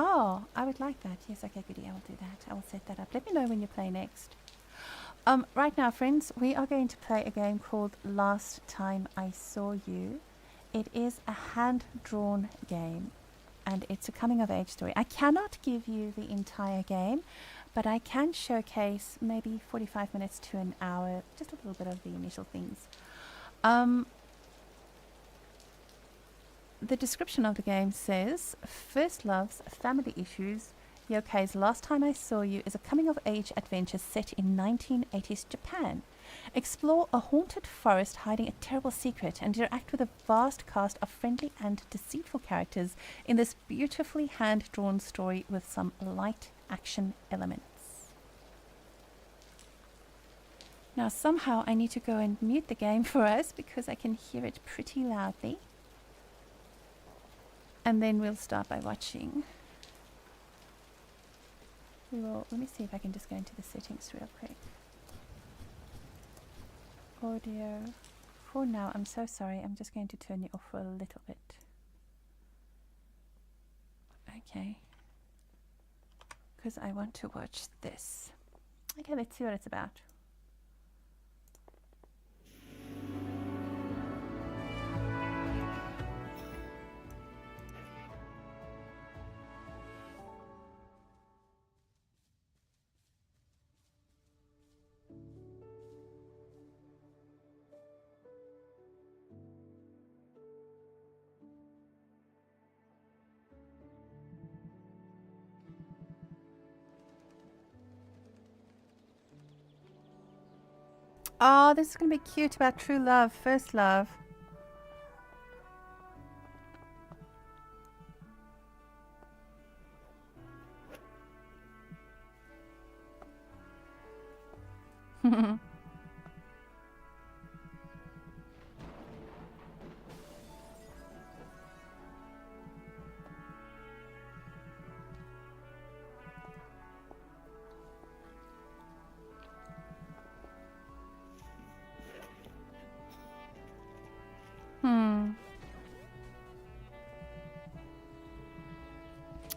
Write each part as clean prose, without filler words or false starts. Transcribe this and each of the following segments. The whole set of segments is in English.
Oh, I would like that. Yes, okay, goody. I will do that. I will set that up. Let me know when you play next. Right now, friends, we are going to play a game called Last Time I Saw You. It is a hand-drawn game, and it's a coming-of-age story. I cannot give you the entire game, but I can showcase maybe 45 minutes to an hour, just a little bit of the initial things. The description of the game says, First Loves, Family Issues, Yokei's Last Time I Saw You is a coming-of-age adventure set in 1980s Japan. Explore a haunted forest hiding a terrible secret and interact with a vast cast of friendly and deceitful characters in this beautifully hand-drawn story with some light action elements. Now somehow I need to go and mute the game for us because I can hear it pretty loudly. And then we'll start by watching. Let me see if I can just go into the settings real quick. Audio. For now, I'm so sorry. I'm just going to turn you off for a little bit. Okay. Because I want to watch this. Okay, let's see what it's about. Oh, this is going to be cute about true love, first love.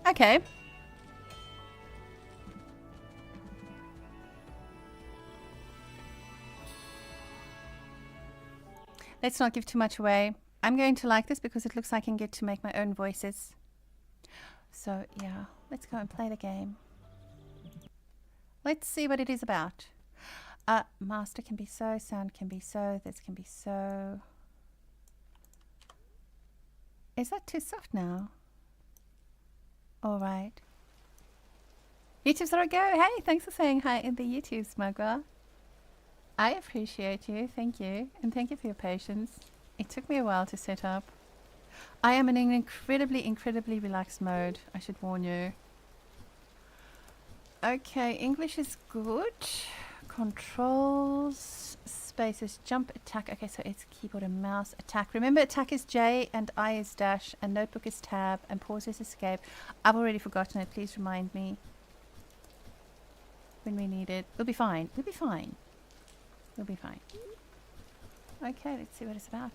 Okay. Let's not give too much away. I'm going to like this because it looks like I can get to make my own voices. So yeah, let's go and play the game. Let's see what it is about. Master can be so, sound can be so, this can be so. Is that too soft now? All right. YouTube's there I go. Hey, thanks for saying hi in the YouTube, smuggler. I appreciate you. Thank you. And thank you for your patience. It took me a while to set up. I am in an incredibly relaxed mode. I should warn you. Okay, English is good. Controls, spaces, jump, attack. Okay, so it's keyboard and mouse. Attack. Remember, attack is J and I is dash and notebook is tab and pause is escape. I've already forgotten it. Please remind me when we need it. We'll be fine. We'll be fine. We'll be fine. Okay, let's see what it's about.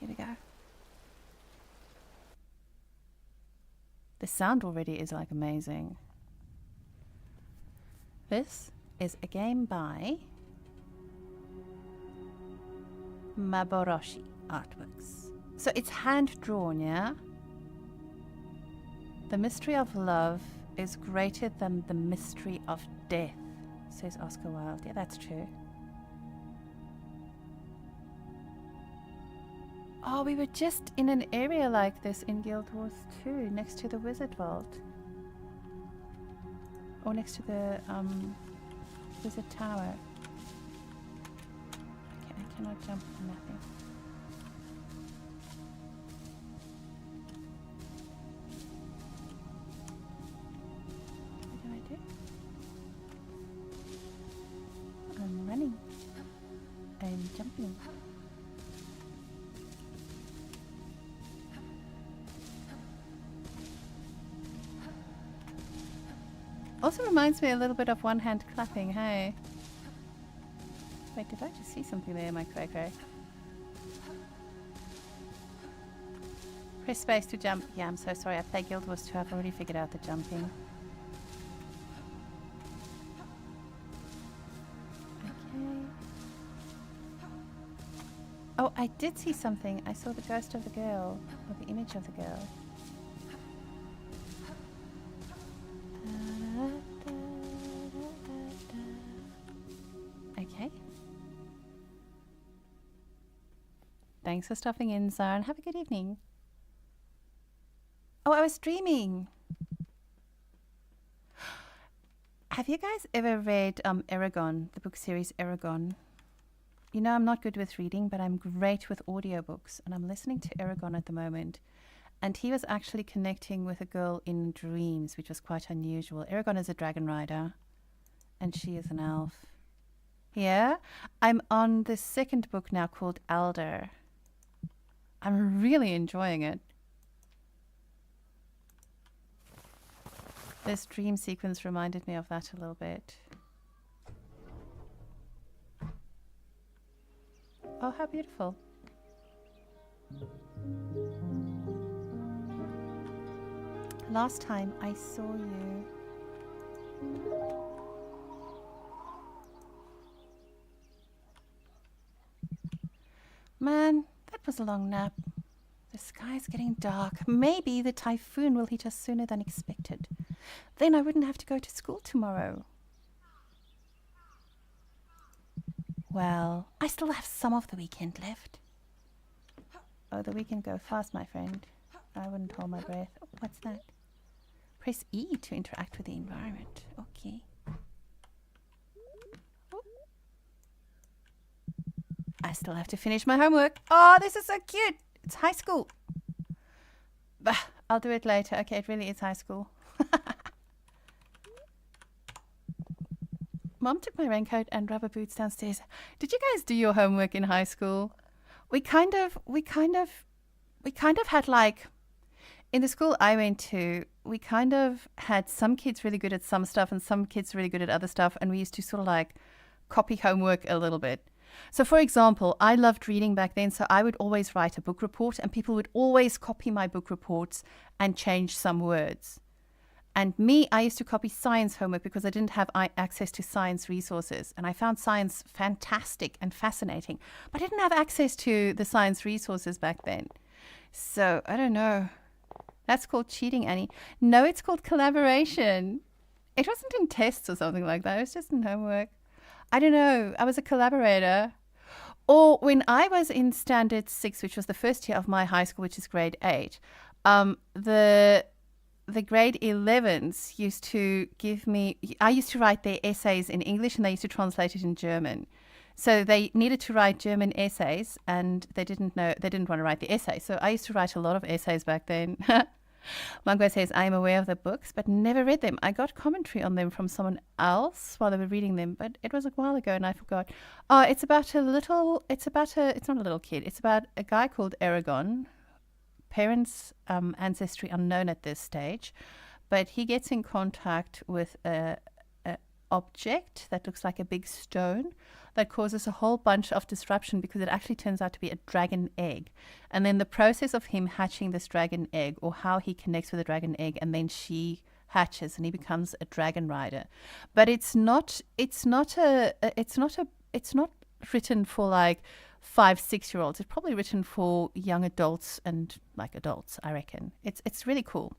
Here we go. The sound already is like amazing. This is a game by Maboroshi Artworks. So it's hand drawn, yeah? The mystery of love is greater than the mystery of death, says Oscar Wilde. Yeah, that's true. Oh, we were just in an area like this in Guild Wars 2, next to the Wizard Vault. Or next to the Wizard Tower. Okay, I cannot jump for nothing. What do I do? I'm running. I'm jumping. Also reminds me a little bit of one hand clapping, hey? Wait, did I just see something there, my cray cray? Press space to jump. Yeah, I'm so sorry. I play Guild Wars 2. I've already figured out the jumping. Okay. Oh, I did see something. I saw the ghost of the girl, or the image of the girl. Okay. Thanks for stopping in, Zara, and have a good evening. Oh, I was dreaming. Have you guys ever read Eragon, the book series Eragon? You know, I'm not good with reading, but I'm great with audiobooks, and I'm listening to Eragon at the moment. And he was actually connecting with a girl in dreams, which was quite unusual. Eragon is a dragon rider, and she is an elf. Yeah? I'm on the second book now called Elder. I'm really enjoying it. This dream sequence reminded me of that a little bit. Oh, how beautiful. Last time I saw you. Man, that was a long nap. The sky's getting dark. Maybe the typhoon will hit us sooner than expected. Then I wouldn't have to go to school tomorrow. Well, I still have some of the weekend left. Oh, the weekend go fast, my friend. I wouldn't hold my breath. Oh, what's that? Press E to interact with the environment. Okay. Oh. I still have to finish my homework. Oh, this is so cute. It's high school. Bah, I'll do it later. Okay, it really is high school. Mom took my raincoat and rubber boots downstairs. Did you guys do your homework in high school? We kind of had, like, in the school I went to, we kind of had some kids really good at some stuff and some kids really good at other stuff, and we used to sort of like copy homework a little bit. So for example, I loved reading back then, so I would always write a book report and people would always copy my book reports and change some words. And me, I used to copy science homework because I didn't have access to science resources. And I found science fantastic and fascinating, but I didn't have access to the science resources back then. So I don't know. That's called cheating, Annie. No, it's called collaboration. It wasn't in tests or something like that. It was just in homework. I don't know. I was a collaborator. Or when I was in Standard 6, which was the first year of my high school, which is grade 8, the grade 11s used to give me, I used to write their essays in English and they used to translate it in German. So they needed to write German essays and they didn't want to write the essay. So I used to write a lot of essays back then. Mango says, I am aware of the books, but never read them. I got commentary on them from someone else while they were reading them, but it was a while ago and I forgot. Oh, it's not a little kid. It's about a guy called Aragon. Parents' ancestry unknown at this stage, but he gets in contact with a object that looks like a big stone that causes a whole bunch of disruption because it actually turns out to be a dragon egg. And then the process of him hatching this dragon egg, or how he connects with the dragon egg, and then she hatches and he becomes a dragon rider. But it's not written for like 5-6-year-olds. It's probably written for young adults and like adults, I reckon. It's really cool.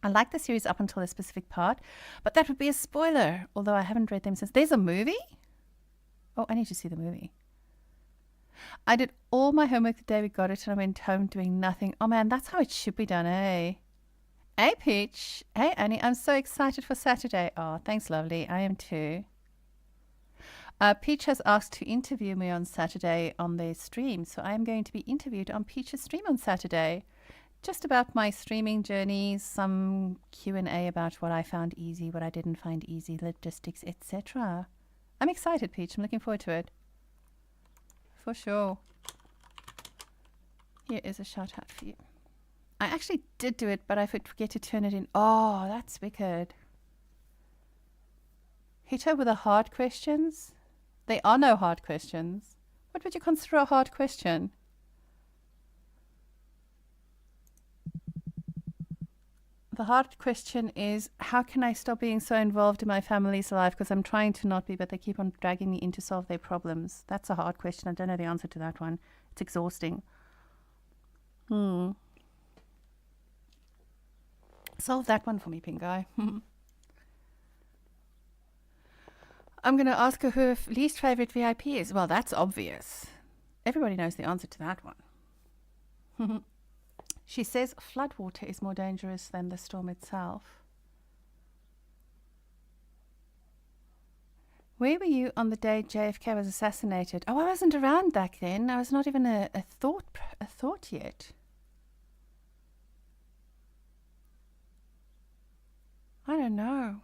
I like the series up until a specific part, but that would be a spoiler, although I haven't read them since. There's a movie? Oh, I need to see the movie. I did all my homework the day we got it and I went home doing nothing. Oh man, that's how it should be done, eh? Hey, Peach. Hey, Annie, I'm so excited for Saturday. Oh, thanks, lovely. I am too. Peach has asked to interview me on Saturday on their stream, so I'm going to be interviewed on Peach's stream on Saturday. Just about my streaming journey, some Q&A about what I found easy, what I didn't find easy, logistics, etc. I'm excited, Peach. I'm looking forward to it. For sure. Here is a shout out for you. I actually did do it, but I forget to turn it in. Oh, that's wicked. Hit her with the hard questions. There are no hard questions. What would you consider a hard question? The hard question is, how can I stop being so involved in my family's life? Because I'm trying to not be, but they keep on dragging me in to solve their problems. That's a hard question. I don't know the answer to that one. It's exhausting. Solve that one for me, pink guy. I'm going to ask her who her least favorite VIP is. Well, that's obvious. Everybody knows the answer to that one. She says floodwater is more dangerous than the storm itself. Where were you on the day JFK was assassinated? Oh, I wasn't around back then. I was not even a thought yet. I don't know.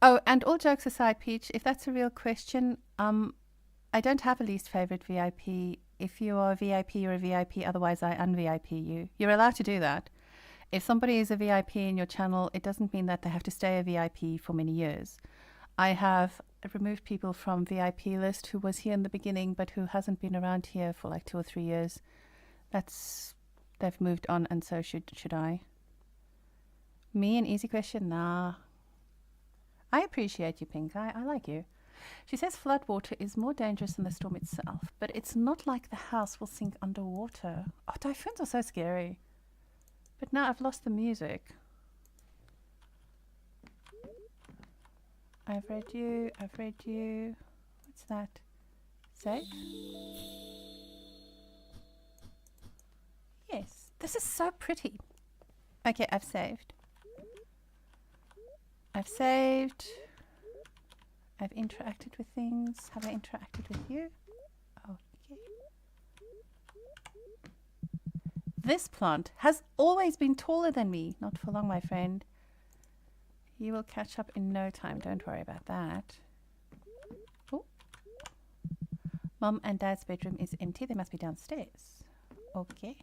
Oh, and all jokes aside, Peach, if that's a real question, I don't have a least favorite VIP. If you are a VIP, you're a VIP. Otherwise, I un-VIP you. You're allowed to do that. If somebody is a VIP in your channel, it doesn't mean that they have to stay a VIP for many years. I have removed people from VIP list who was here in the beginning, but who hasn't been around here for like 2 or 3 years. They've moved on, and so should I. Me, an easy question? Nah. I appreciate you, Pink. I like you. She says floodwater is more dangerous than the storm itself, but it's not like the house will sink underwater. Oh, typhoons are so scary. But now I've lost the music. I've read you. What's that? Save? Yes, this is so pretty. Okay, I've saved. I've interacted with things. Have I interacted with you? Okay. This plant has always been taller than me. Not for long, my friend. You will catch up in no time. Don't worry about that. Oh. Mom and Dad's bedroom is empty. They must be downstairs. Okay.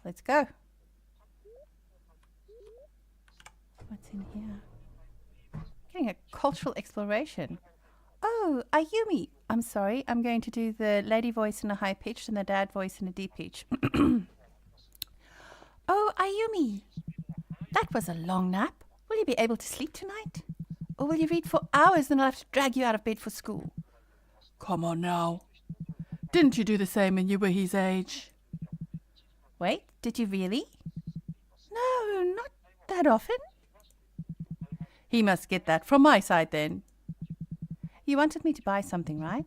Let's go. What's in here? Getting a cultural exploration. Oh, Ayumi. I'm sorry. I'm going to do the lady voice in a high pitch and the dad voice in a deep pitch. Oh, Ayumi. That was a long nap. Will you be able to sleep tonight? Or will you read for hours and I'll have to drag you out of bed for school? Come on now. Didn't you do the same when you were his age? Wait, did you really? No, not that often. He must get that from my side then. You wanted me to buy something, right?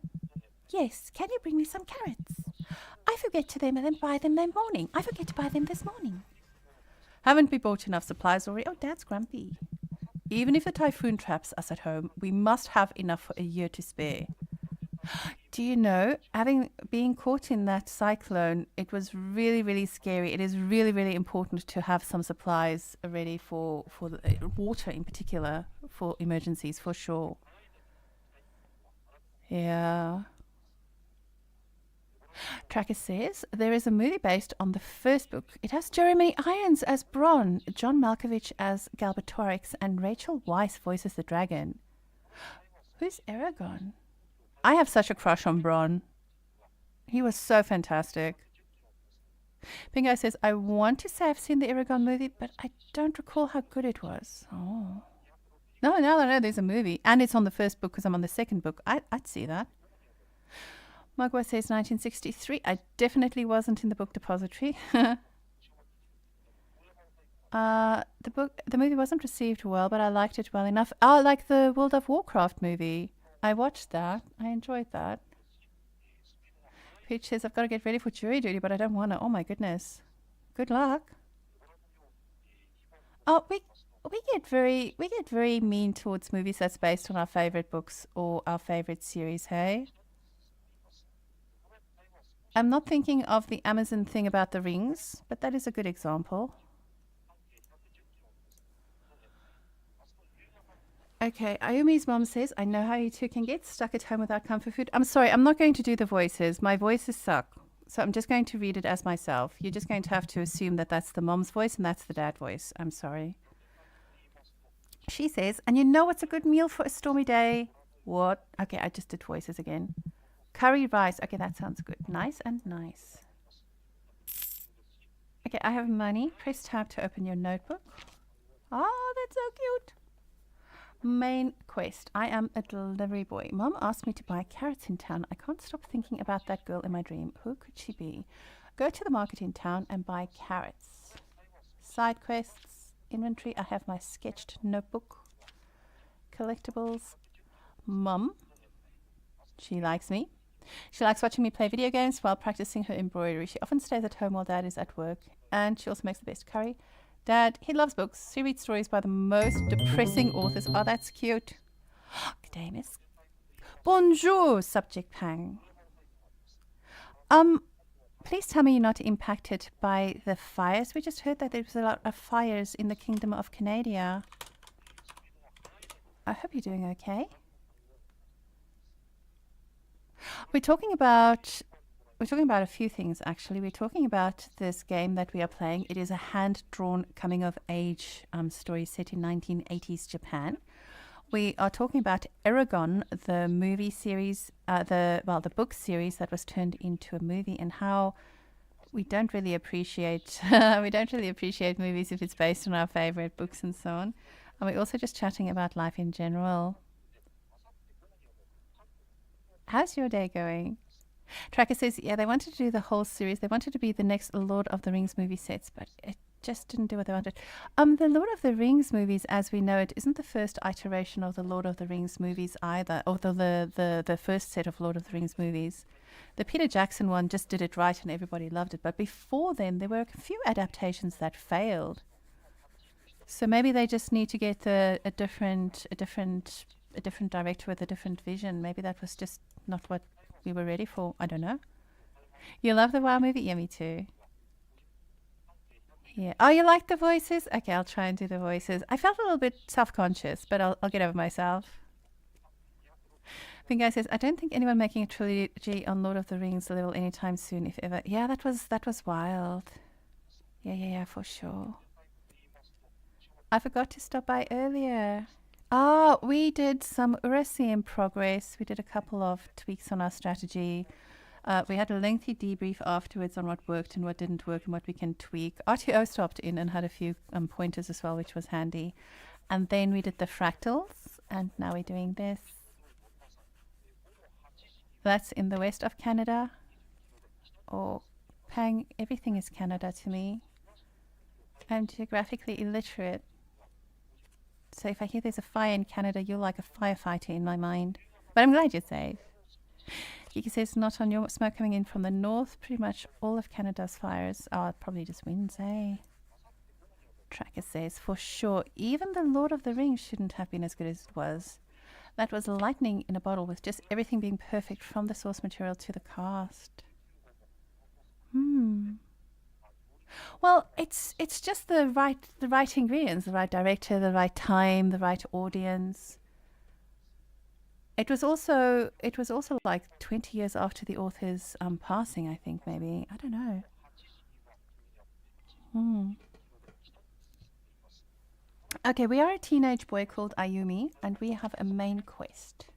Yes, can you bring me some carrots? I forget to them and then buy them that morning. I forget to buy them this morning. Haven't we bought enough supplies already? Oh, Dad's grumpy. Even if the typhoon traps us at home, we must have enough for a year to spare. Do you know, being caught in that cyclone, it was really, really scary. It is really, really important to have some supplies ready for the water in particular, for emergencies, for sure. Yeah. Tracker says there is a movie based on the first book. It has Jeremy Irons as Bronn, John Malkovich as Galbatorix, and Rachel Weisz voices the dragon. Who's Aragorn? I have such a crush on Bronn. He was so fantastic. Pingo says, I want to say I've seen the Aragorn movie, but I don't recall how good it was. Oh. No, now I know there's a movie. And it's on the first book because I'm on the second book. I'd see that. Magua says 1963. I definitely wasn't in the book depository. The movie wasn't received well, but I liked it well enough. Oh, like the World of Warcraft movie. I watched that. I enjoyed that. Peach says, I've got to get ready for jury duty, but I don't want to. Oh my goodness. Good luck. Oh, we get very mean towards movies that's based on our favorite books or our favorite series, hey? I'm not thinking of the Amazon thing about the rings, but that is a good example. Okay, Ayumi's mom says, I know how you two can get stuck at home without comfort food. I'm sorry, I'm not going to do the voices. My voices suck. So I'm just going to read it as myself. You're just going to have to assume that that's the mom's voice and that's the dad voice. I'm sorry. She says, and you know what's a good meal for a stormy day? What? Okay, I just did voices again. Curry rice. Okay, that sounds good. Nice and nice. Okay, I have money. Press tab to open your notebook. Oh, that's so cute. Main quest. I am a delivery boy. Mom asked me to buy carrots in town. I can't stop thinking about that girl in my dream. Who could she be? Go to the market in town and buy carrots. Side quests. Inventory. I have my sketched notebook. Collectibles. Mum. She likes me. She likes watching me play video games while practicing her embroidery. She often stays at home while Dad is at work. And she also makes the best curry. Dad, he loves books. He reads stories by the most depressing authors. Oh, that's cute. Good day, miss. Bonjour, subject Pang. Please tell me you're not impacted by the fires. We just heard that there was a lot of fires in the Kingdom of Canada. I hope you're doing okay. We're talking about a few things, actually. We're talking about this game that we are playing. It is a hand-drawn coming-of-age story set in 1980s Japan. We are talking about Aragon, the movie series, the book series that was turned into a movie, and how we don't really appreciate movies if it's based on our favorite books and so on. And we're also just chatting about life in general. How's your day going? Tracker says, yeah, they wanted to do the whole series. They wanted to be the next Lord of the Rings movie sets, but it just didn't do what they wanted. The Lord of the Rings movies, as we know it, isn't the first iteration of the Lord of the Rings movies either, or the first set of Lord of the Rings movies. The Peter Jackson one just did it right and everybody loved it. But before then, there were a few adaptations that failed. So maybe they just need to get a different director with a different vision. Maybe that was just not what we were ready for. I don't know. You love the WoW movie? Yeah, me too. Yeah. Oh, you like the voices? Okay, I'll try and do the voices. I felt a little bit self-conscious, but I'll get over myself. Guy says, I don't think anyone making a trilogy on Lord of the Rings level anytime soon, if ever. Yeah, that was wild. Yeah, for sure. I forgot to stop by earlier. We did some Urasi in progress. We did a couple of tweaks on our strategy. We had a lengthy debrief afterwards on what worked and what didn't work and what we can tweak. RTO stopped in and had a few pointers as well, which was handy. And then we did the fractals, and now we're doing this. That's in the west of Canada. Oh, Pang, everything is Canada to me. I'm geographically illiterate. So if I hear there's a fire in Canada, you're like a firefighter in my mind. But I'm glad you're safe. Kiki says, not on your smoke coming in from the north. Pretty much all of Canada's fires are probably just winds, eh? Tracker says, for sure, even the Lord of the Rings shouldn't have been as good as it was. That was lightning in a bottle with just everything being perfect from the source material to the cast. Well, it's just the right ingredients, the right director, the right time, the right audience. It was also like 20 years after the author's passing, I think, maybe. I don't know. Okay, we are a teenage boy called Ayumi, and we have a main quest.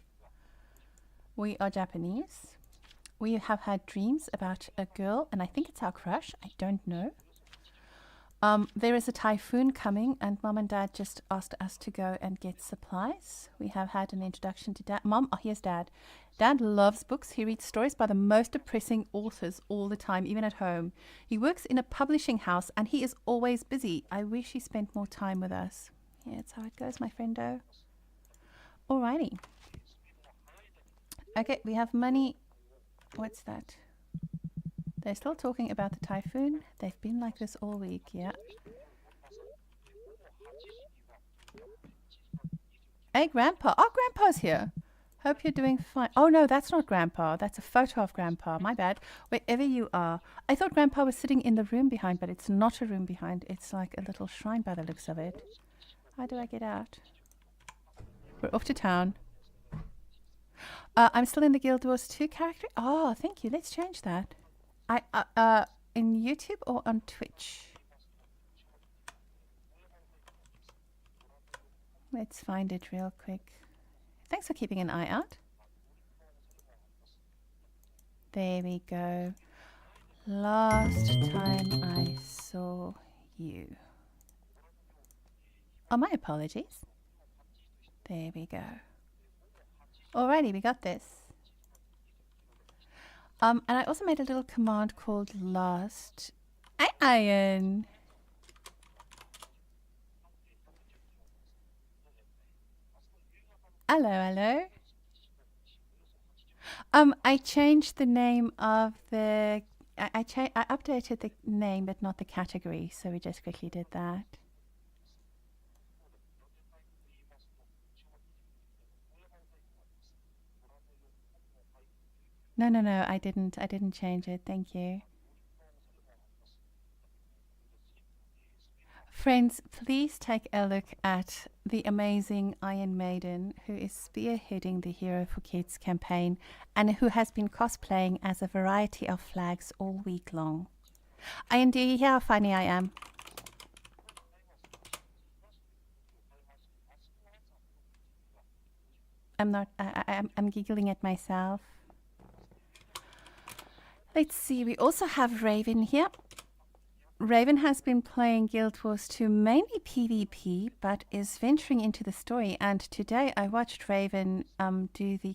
We are Japanese. We have had dreams about a girl, and I think it's our crush. I don't know. There is a typhoon coming, and Mom and Dad just asked us to go and get supplies. We have had an introduction to Dad. Mom, here's Dad. Dad loves books. He reads stories by the most depressing authors all the time, even at home. He works in a publishing house, and he is always busy. I wish he spent more time with us. Yeah, that's how it goes, my friendo. Alrighty. Okay, we have money. What's that? They're still talking about the typhoon. They've been like this all week, yeah. Hey, Grandpa. Oh, Grandpa's here. Hope you're doing fine. Oh, no, that's not Grandpa. That's a photo of Grandpa. My bad. Wherever you are. I thought Grandpa was sitting in the room behind, but it's not a room behind. It's like a little shrine by the looks of it. How do I get out? We're off to town. I'm still in the Guild Wars 2 character. Oh, thank you. Let's change that. In YouTube or on Twitch? Let's find it real quick. Thanks for keeping an eye out. There we go. Last time I saw you. Oh, my apologies. There we go. Alrighty, we got this. And I also made a little command called last. Hi, Iron. Hello, hello. I changed the name of the. I updated the name, but not the category. So we just quickly did that. No. I didn't change it. Thank you. Friends, please take a look at the amazing Iron Maiden, who is spearheading the Hero for Kids campaign and who has been cosplaying as a variety of flags all week long. Iron, do you hear how funny I am? I'm not. I'm giggling at myself. Let's see. We also have Raven here. Raven has been playing Guild Wars 2 mainly PvP, but is venturing into the story. And today I watched Raven do the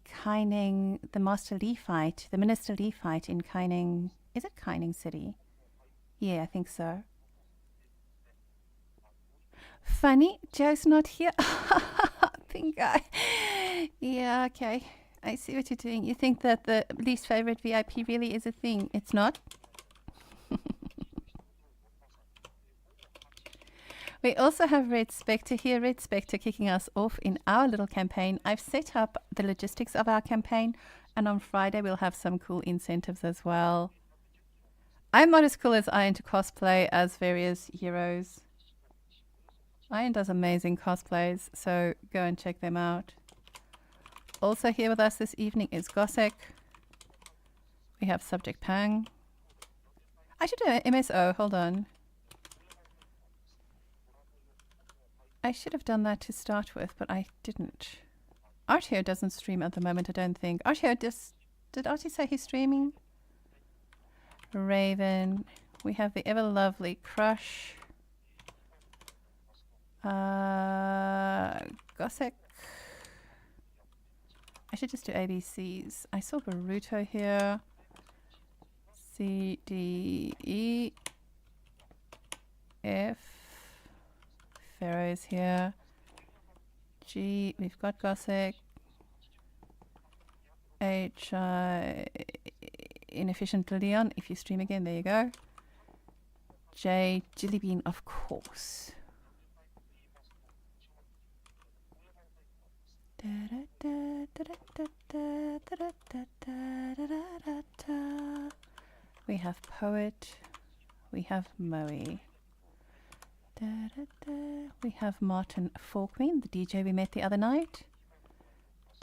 Master Lee fight, the Minister Lee fight in Kaining. Is it Kaining City? Yeah, I think so. Funny, Joe's not here. Yeah, okay. I see what you're doing. You think that the least favorite VIP really is a thing. It's not. We also have Red Spectre here. Red Spectre kicking us off in our little campaign. I've set up the logistics of our campaign, and on Friday we'll have some cool incentives as well. I'm not as cool as Iron to cosplay as various heroes. Iron does amazing cosplays, so go and check them out. Also here with us this evening is Gossek. We have Subject Pang. I should do an MSO, hold on. I should have done that to start with, but I didn't. Artio doesn't stream at the moment, I don't think. Artio did Artie say he's streaming? Raven. We have the ever lovely Crush. Gossek. I should just do ABCs. I saw Baruto here. C, D, E, F. Pharaoh's here. G, we've got Gossek. H, Inefficient Leon. If you stream again, there you go. J, Jillybean, of course. We have Poet. We have Moe. We have Martin Forkman, the DJ we met the other night.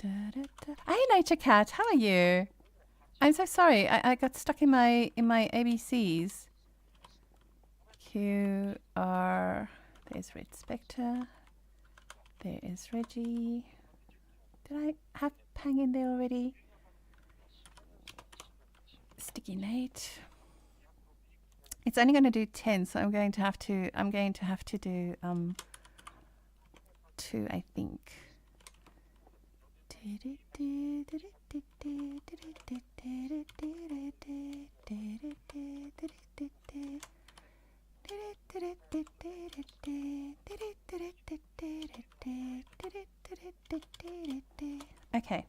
Hey, Nature Cat, how are you? I'm so sorry. I got stuck in my ABCs. Q R. There's Red Spectre. There is Reggie. Did I have Pang in there already? Sticky Nate. It's only going to do 10, so I'm going to have to do 2, I think. Okay.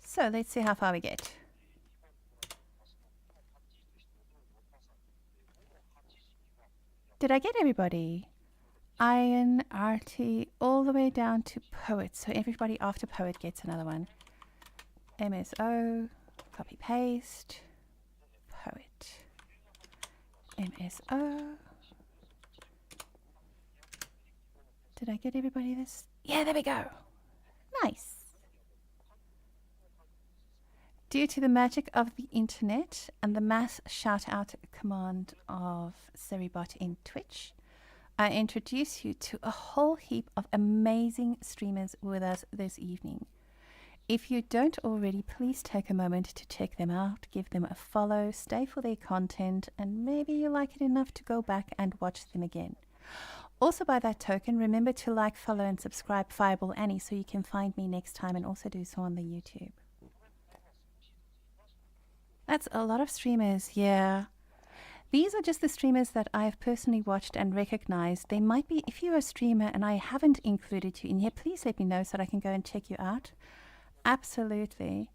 So let's see how far we get. Did I get everybody? Iron, RT, all the way down to Poet. So everybody after Poet gets another one. MSO, copy paste, Poet. MSO. Did I get everybody this? Yeah, there we go. Nice. Due to the magic of the internet and the mass shout-out command of Seribot in Twitch, I introduce you to a whole heap of amazing streamers with us this evening. If you don't already, please take a moment to check them out, give them a follow, stay for their content, and maybe you like it enough to go back and watch them again. Also, by that token, remember to like, follow, and subscribe Fireball Annie so you can find me next time, and also do so on the YouTube. That's a lot of streamers, yeah. These are just the streamers that I've personally watched and recognized. They might be, if you're a streamer and I haven't included you in here, please let me know so that I can go and check you out. Absolutely.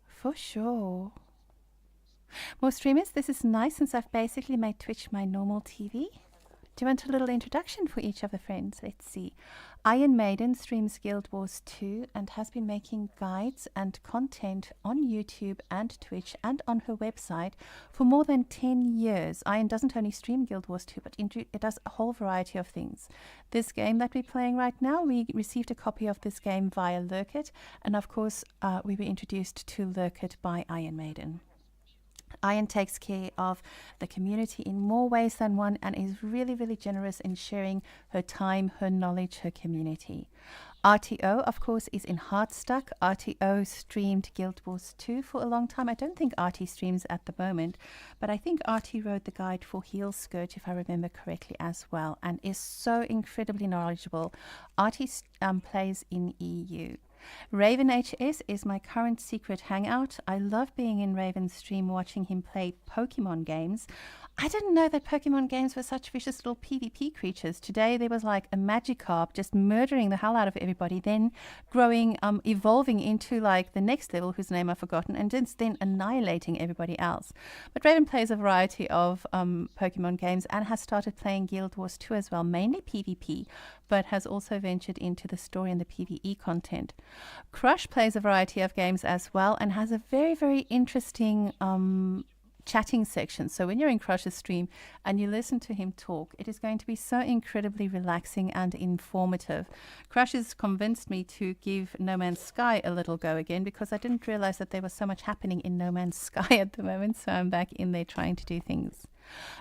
For sure. More streamers, this is nice since I've basically made Twitch my normal TV. Do you want a little introduction for each of the friends? Let's see. Iron Maiden streams Guild Wars 2 and has been making guides and content on YouTube and Twitch and on her website for more than 10 years. Iron doesn't only stream Guild Wars 2, but it does a whole variety of things. This game that we're playing right now, we received a copy of this game via Lurkit, and of course we were introduced to Lurkit by Iron Maiden. Iron takes care of the community in more ways than one and is really, really generous in sharing her time, her knowledge, her community. RTO, of course, is in Heartstuck. RTO streamed Guild Wars 2 for a long time. I don't think RT streams at the moment, but I think RT wrote the guide for Heel Skirt, if I remember correctly, as well, and is so incredibly knowledgeable. RT plays in EU. Raven HS is my current secret hangout. I love being in Raven's stream watching him play Pokemon games. I didn't know that Pokemon games were such vicious little PvP creatures. Today there was like a Magikarp just murdering the hell out of everybody, then growing, evolving into like the next level, whose name I've forgotten, and then annihilating everybody else. But Raven plays a variety of Pokemon games and has started playing Guild Wars 2 as well, mainly PvP, but has also ventured into the story and the PvE content. Crush plays a variety of games as well and has a very, very interesting chatting section. So when you're in Crush's stream and you listen to him talk, it is going to be so incredibly relaxing and informative. Crush has convinced me to give No Man's Sky a little go again because I didn't realize that there was so much happening in No Man's Sky at the moment, so I'm back in there trying to do things.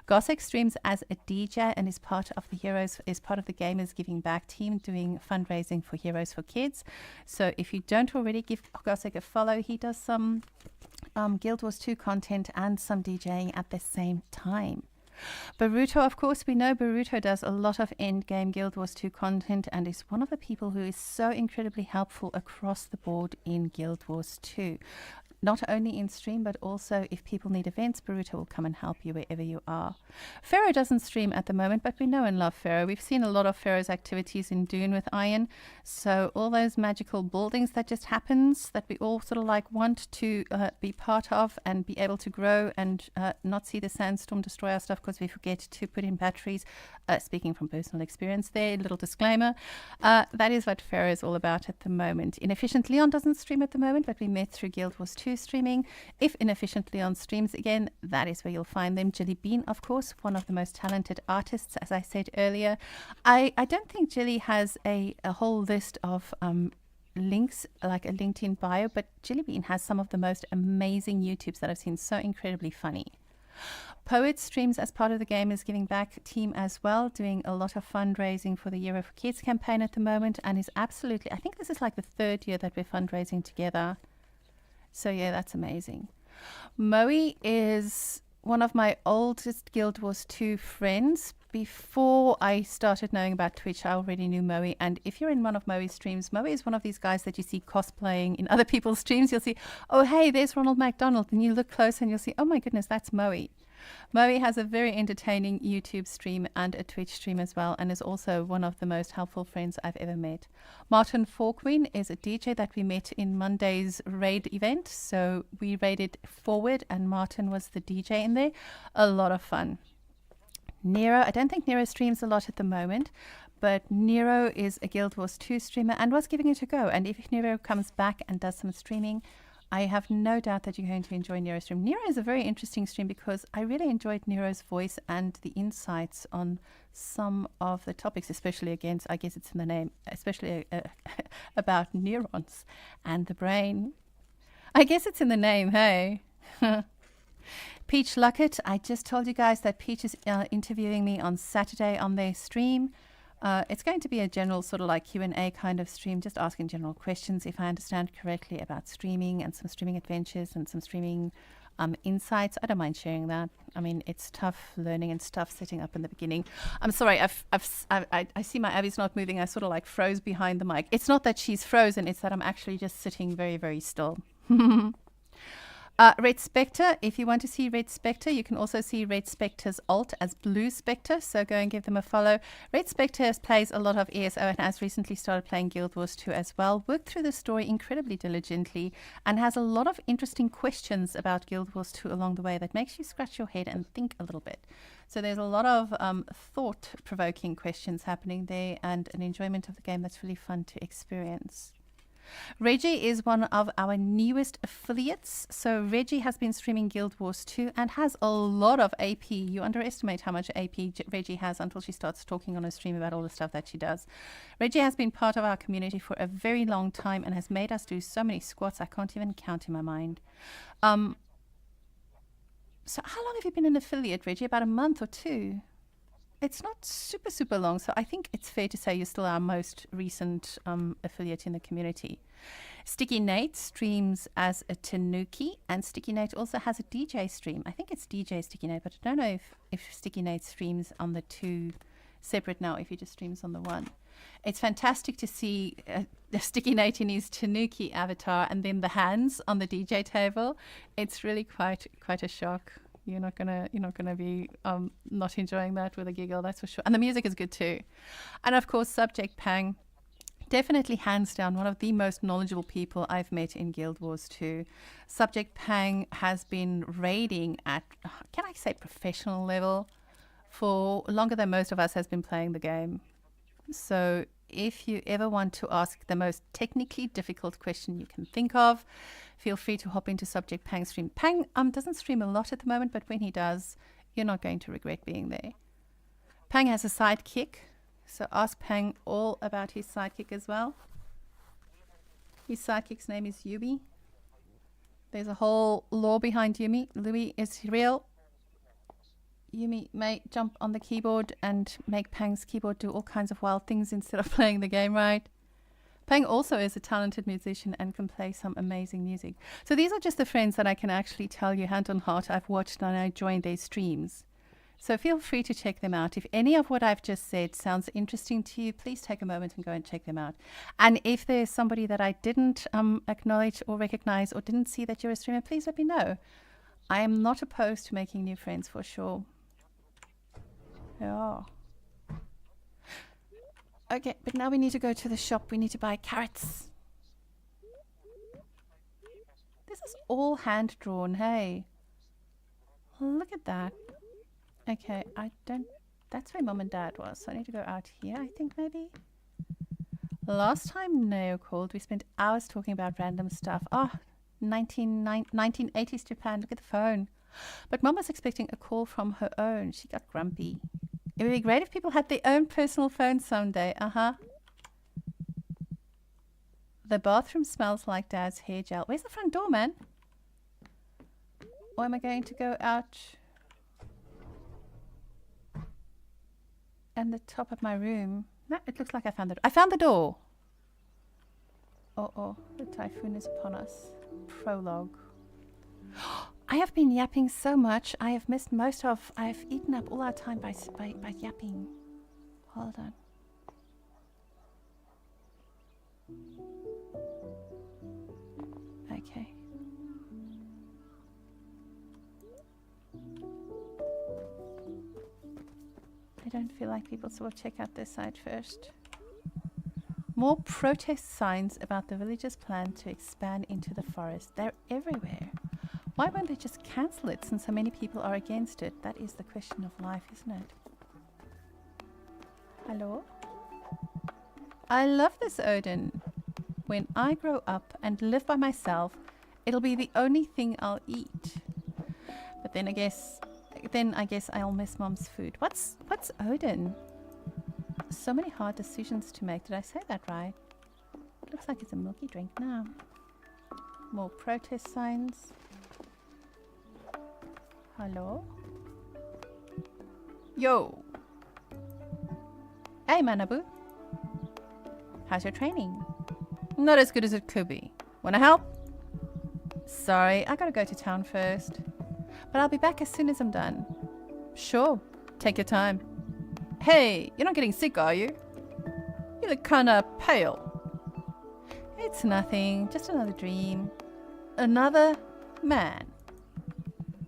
Gossek streams as a DJ and is part of the Gamers Giving Back team doing fundraising for Heroes for Kids. So if you don't already give Gossek a follow, he does some Guild Wars 2 content and some DJing at the same time. Baruto, of course, we know Baruto does a lot of endgame Guild Wars 2 content and is one of the people who is so incredibly helpful across the board in Guild Wars 2. Not only in stream, but also if people need events, Baruto will come and help you wherever you are. Pharaoh doesn't stream at the moment, but we know and love Pharaoh. We've seen a lot of Pharaoh's activities in Dune with Iron. So all those magical buildings that just happens, that we all sort of like want to be part of and be able to grow and not see the sandstorm destroy our stuff because we forget to put in batteries. Speaking from personal experience there, little disclaimer. That is what Pharaoh is all about at the moment. Inefficient Leon doesn't stream at the moment, but we met through Guild Wars 2 streaming. If Inefficient Leon streams again, that is where you'll find them. Jilly Bean, of course, one of the most talented artists, as I said earlier. I don't think Jilly has a whole list of links like a LinkedIn bio, but Jilly Bean has some of the most amazing YouTubes that I've seen, so incredibly funny. Poet streams as part of the Gamers Giving Back team as well, doing a lot of fundraising for the Hero for Kids campaign at the moment, and is absolutely, I think this is like the third year that we're fundraising together. So yeah, that's amazing. Moe is one of my oldest Guild Wars 2 friends. Before I started knowing about Twitch, I already knew Moe. And if you're in one of Moe's streams, Moe is one of these guys that you see cosplaying in other people's streams. You'll see, oh, hey, there's Ronald McDonald. And you look close and you'll see, oh my goodness, that's Moe. Moe has a very entertaining YouTube stream and a Twitch stream as well, and is also one of the most helpful friends I've ever met. Martin Forqueen is a DJ that we met in Monday's raid event. So we raided forward and Martin was the DJ in there. A lot of fun. Nero, I don't think Nero streams a lot at the moment, but Nero is a Guild Wars 2 streamer and was giving it a go. And if Nero comes back and does some streaming, I have no doubt that you're going to enjoy Nero's stream. Nero is a very interesting stream because I really enjoyed Nero's voice and the insights on some of the topics, especially against, I guess it's in the name, especially about neurons and the brain. I guess it's in the name, hey? Peach Luckett, I just told you guys that Peach is interviewing me on Saturday on their stream. It's going to be a general sort of like Q&A kind of stream, just asking general questions, if I understand correctly, about streaming and some streaming adventures and some streaming insights. I don't mind sharing that. I mean, it's tough learning and stuff setting up in the beginning. I'm sorry, I see my Abby's not moving. I sort of like froze behind the mic. It's not that she's frozen, it's that I'm actually just sitting very, very still. Red Spectre, if you want to see Red Spectre, you can also see Red Spectre's alt as Blue Spectre, so go and give them a follow. Red Spectre plays a lot of ESO and has recently started playing Guild Wars 2 as well, worked through the story incredibly diligently, and has a lot of interesting questions about Guild Wars 2 along the way that makes you scratch your head and think a little bit. So there's a lot of thought-provoking questions happening there and an enjoyment of the game that's really fun to experience. Reggie is one of our newest affiliates. So Reggie has been streaming Guild Wars 2 and has a lot of AP. You underestimate how much AP Reggie has until she starts talking on her stream about all the stuff that she does. Reggie has been part of our community for a very long time and has made us do so many squats I can't even count in my mind. So how long have you been an affiliate, Reggie? About a month or two? It's not super, super long, so I think it's fair to say you're still our most recent affiliate in the community. Sticky Nate streams as a Tanuki, and Sticky Nate also has a DJ stream. I think it's DJ Sticky Nate, but I don't know if Sticky Nate streams on the two separate now, if he just streams on the one. It's fantastic to see Sticky Nate in his Tanuki avatar and then the hands on the DJ table. It's really quite a shock. You're not gonna be not enjoying that with a giggle, that's for sure. And the music is good too. And of course, Subject Pang, definitely hands down one of the most knowledgeable people I've met in Guild Wars 2. Subject Pang has been raiding at, can I say, professional level for longer than most of us has been playing the game. So if you ever want to ask the most technically difficult question you can think of, feel free to hop into Subject Pang's stream. Pang doesn't stream a lot at the moment, but when he does, you're not going to regret being there. Pang has a sidekick, so ask Pang all about his sidekick as well. His sidekick's name is Yubi. There's a whole lore behind Yumi. Louis is real. Yumi may jump on the keyboard and make Pang's keyboard do all kinds of wild things instead of playing the game right. Pang also is a talented musician and can play some amazing music. So these are just the friends that I can actually tell you hand on heart I've watched and I joined their streams. So feel free to check them out. If any of what I've just said sounds interesting to you, please take a moment and go and check them out. And if there's somebody that I didn't acknowledge or recognize or didn't see that you're a streamer, please let me know. I am not opposed to making new friends for sure. Yeah. Okay, but now we need to go to the shop. We need to buy carrots. This is all hand drawn, hey. Look at that. Okay, that's where Mom and Dad was. So I need to go out here, I think maybe. Last time Neo called, we spent hours talking about random stuff. Oh, 1980s Japan, look at the phone. But Mom was expecting a call from her own. She got grumpy. It would be great if people had their own personal phone someday. The bathroom smells like Dad's hair gel. Where's the front door, man? Or am I going to go out and the top of my room? No, it looks like I found the door. I found the door. Oh, the typhoon is upon us. Prologue. I have been yapping so much. I have missed I have eaten up all our time by yapping. Hold on. Okay. I don't feel like people will check out this side first. More protest signs about the village's plan to expand into the forest. They're everywhere. Why won't they just cancel it since so many people are against it? That is the question of life, isn't it? Hello? I love this, Odin. When I grow up and live by myself, it'll be the only thing I'll eat. But then I guess I'll miss Mom's food. What's Odin? So many hard decisions to make. Did I say that right? Looks like it's a milky drink now. More protest signs. Hello? Yo! Hey, Manabu. How's your training? Not as good as it could be. Wanna help? Sorry, I gotta go to town first. But I'll be back as soon as I'm done. Sure, take your time. Hey, you're not getting sick, are you? You look kinda pale. It's nothing, just another dream. Another man.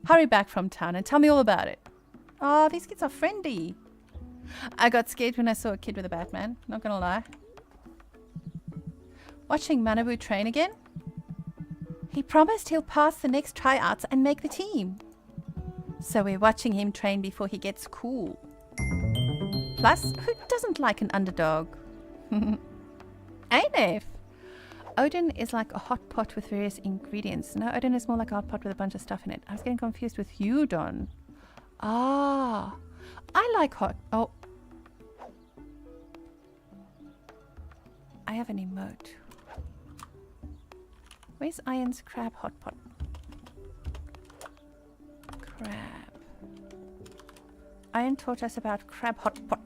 Hurry back from town and tell me all about it. Oh, these kids are friendly. I got scared when I saw a kid with a Batman, not gonna lie. Watching Manabu train again? He promised he'll pass the next tryouts and make the team. So we're watching him train before he gets cool. Plus, who doesn't like an underdog? Ain't it? Odin is like a hot pot with various ingredients. No, Odin is more like a hot pot with a bunch of stuff in it. I was getting confused with udon. Ah, I like hot... Oh. I have an emote. Where's Iron's crab hot pot? Crab. Iron taught us about crab hot pot.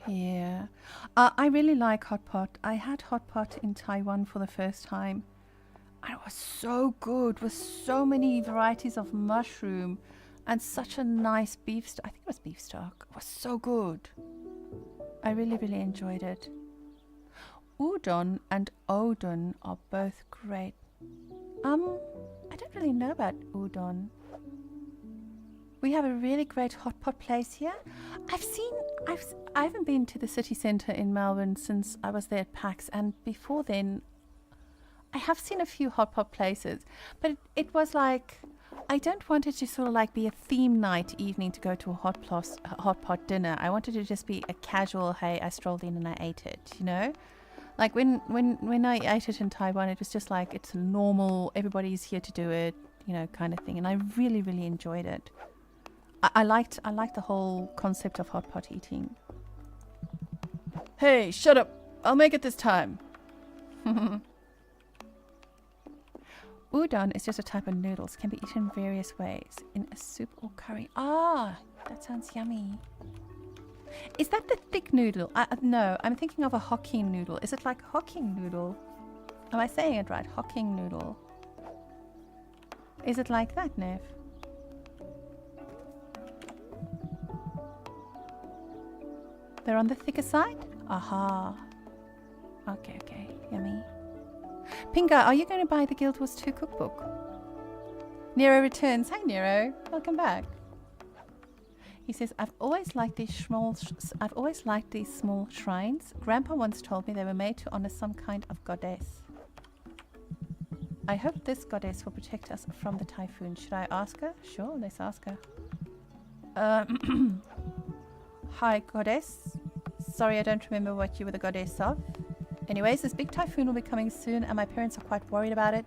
Yeah. I really like hot pot. I had hot pot in Taiwan for the first time. And it was so good with so many varieties of mushroom and such a nice beef stock. I think it was beef stock. It was so good. I really, really enjoyed it. Udon and Odin are both great. I don't really know about udon. We have a really great hot pot place here. I haven't been to the city centre in Melbourne since I was there at PAX, and before then I have seen a few hot pot places, but it was like, I don't want it to sort of like be a theme night evening to go to a hot pot dinner. I wanted it to just be a casual, hey, I strolled in and I ate it, you know? Like when I ate it in Taiwan, it was just like, it's normal, everybody's here to do it, you know, kind of thing. And I really, really enjoyed it. I liked the whole concept of hot pot eating. Hey, shut up. I'll make it this time. Udon is just a type of noodles. Can be eaten various ways. In a soup or curry. Ah, that sounds yummy. Is that the thick noodle? No, I'm thinking of a Hokkien noodle. Is it like Hokkien noodle? Am I saying it right? Hokkien noodle. Is it like that, Nev? They're on the thicker side? Aha. Okay, okay. Yummy. Pinga, are you going to buy the Guild Wars 2 cookbook? Nero returns. Hi, Nero. Welcome back. He says, I've always liked these small shrines. Grandpa once told me they were made to honor some kind of goddess. I hope this goddess will protect us from the typhoon. Should I ask her? Sure, let's ask her. Hi, goddess. Sorry, I don't remember what you were the goddess of. Anyways, this big typhoon will be coming soon, and my parents are quite worried about it.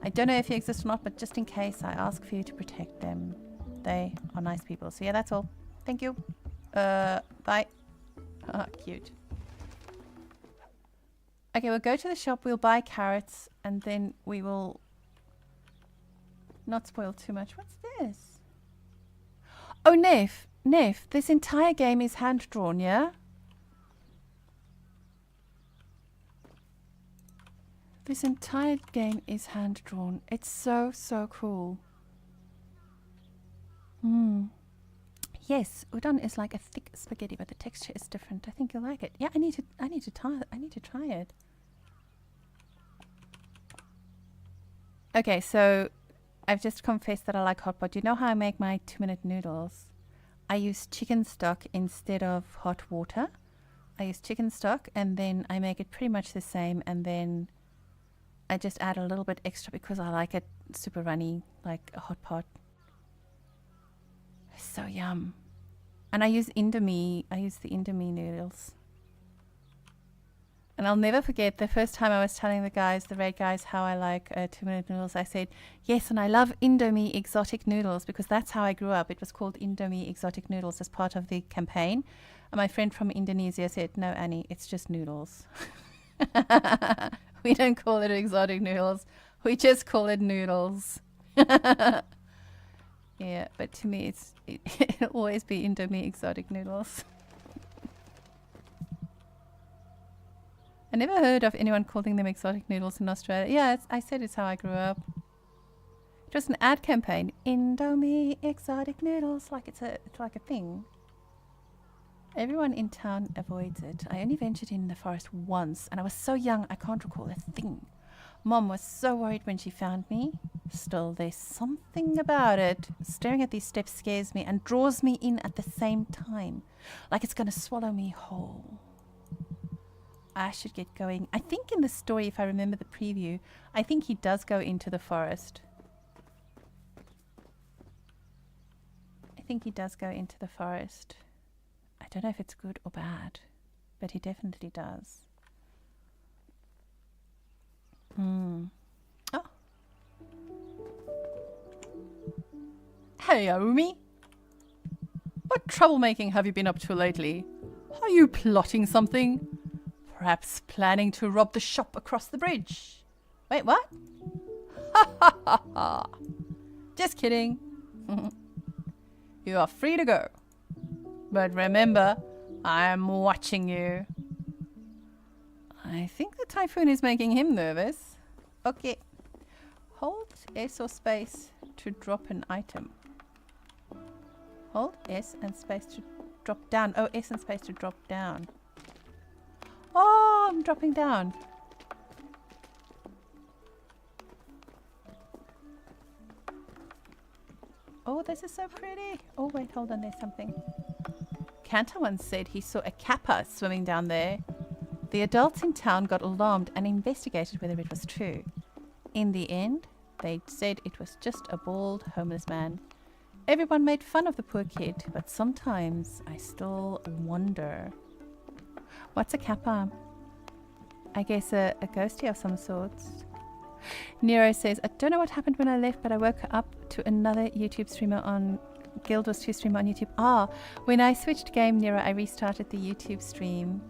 I don't know if you exist or not, but just in case, I ask for you to protect them. They are nice people. So yeah, that's all. Thank you. Bye. Ah, cute. Okay, we'll go to the shop. We'll buy carrots, and then we will not spoil too much. What's this? Oh, Neff. Neff, this entire game is hand-drawn, yeah? This entire game is hand-drawn. It's so, so cool. Yes, udon is like a thick spaghetti, but the texture is different. I think you'll like it. Yeah, I need to try it. Okay, so I've just confessed that I like hot pot. Do you know how I make my 2-minute noodles? I use chicken stock instead of hot water. I use chicken stock and then I make it pretty much the same, and then I just add a little bit extra because I like it super runny, like a hot pot. It's so yum. And I use Indomie. I use the Indomie noodles. And I'll never forget the first time I was telling the guys, the raid guys, how I like 2-minute noodles. I said, yes, and I love Indomie exotic noodles because that's how I grew up. It was called Indomie exotic noodles as part of the campaign. And my friend from Indonesia said, no, Annie, it's just noodles. We don't call it exotic noodles. We just call it noodles. Yeah, but to me, it'll always be Indomie exotic noodles. I never heard of anyone calling them exotic noodles in Australia. Yeah, I said it's how I grew up. It was an ad campaign. Indomie exotic noodles, like it's like a thing. Everyone in town avoids it. I only ventured in the forest once, and I was so young I can't recall a thing. Mom was so worried when she found me. Still, there's something about it. Staring at these steps scares me and draws me in at the same time, like it's going to swallow me whole. I should get going. I think in the story, if I remember the preview, I think he does go into the forest. I think he does go into the forest. I don't know if it's good or bad, but he definitely does. Oh. Hey, Aumi. What troublemaking have you been up to lately? Are you plotting something? Perhaps planning to rob the shop across the bridge? Wait, what? Ha ha ha ha. Just kidding. You are free to go. But remember, I am watching you. I think the typhoon is making him nervous. Okay. Hold S or space to drop an item. Hold S and space to drop down. Oh, S and space to drop down. Oh, I'm dropping down. Oh, this is so pretty. Oh, wait, hold on, there's something. Cantor once said he saw a kappa swimming down there. The adults in town got alarmed and investigated whether it was true. In the end, they said it was just a bald, homeless man. Everyone made fun of the poor kid, but sometimes I still wonder. What's a kappa? I guess a ghostie of some sorts. Nero says, I don't know what happened when I left, but I woke up to another YouTube streamer on... Guild was 2 streamer on YouTube. Ah, when I switched game, Nero, I restarted the YouTube stream.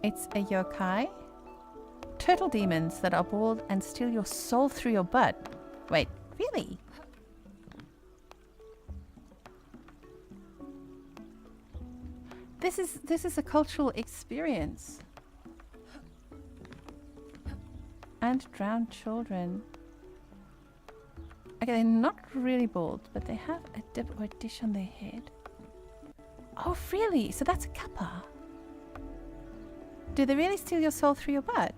It's a yokai. Turtle demons that are bald and steal your soul through your butt. Wait, really? This is a cultural experience. And drowned children. Okay, they're not really bald, but they have a dip or a dish on their head. Oh, really? So that's a kappa. Do they really steal your soul through your butt?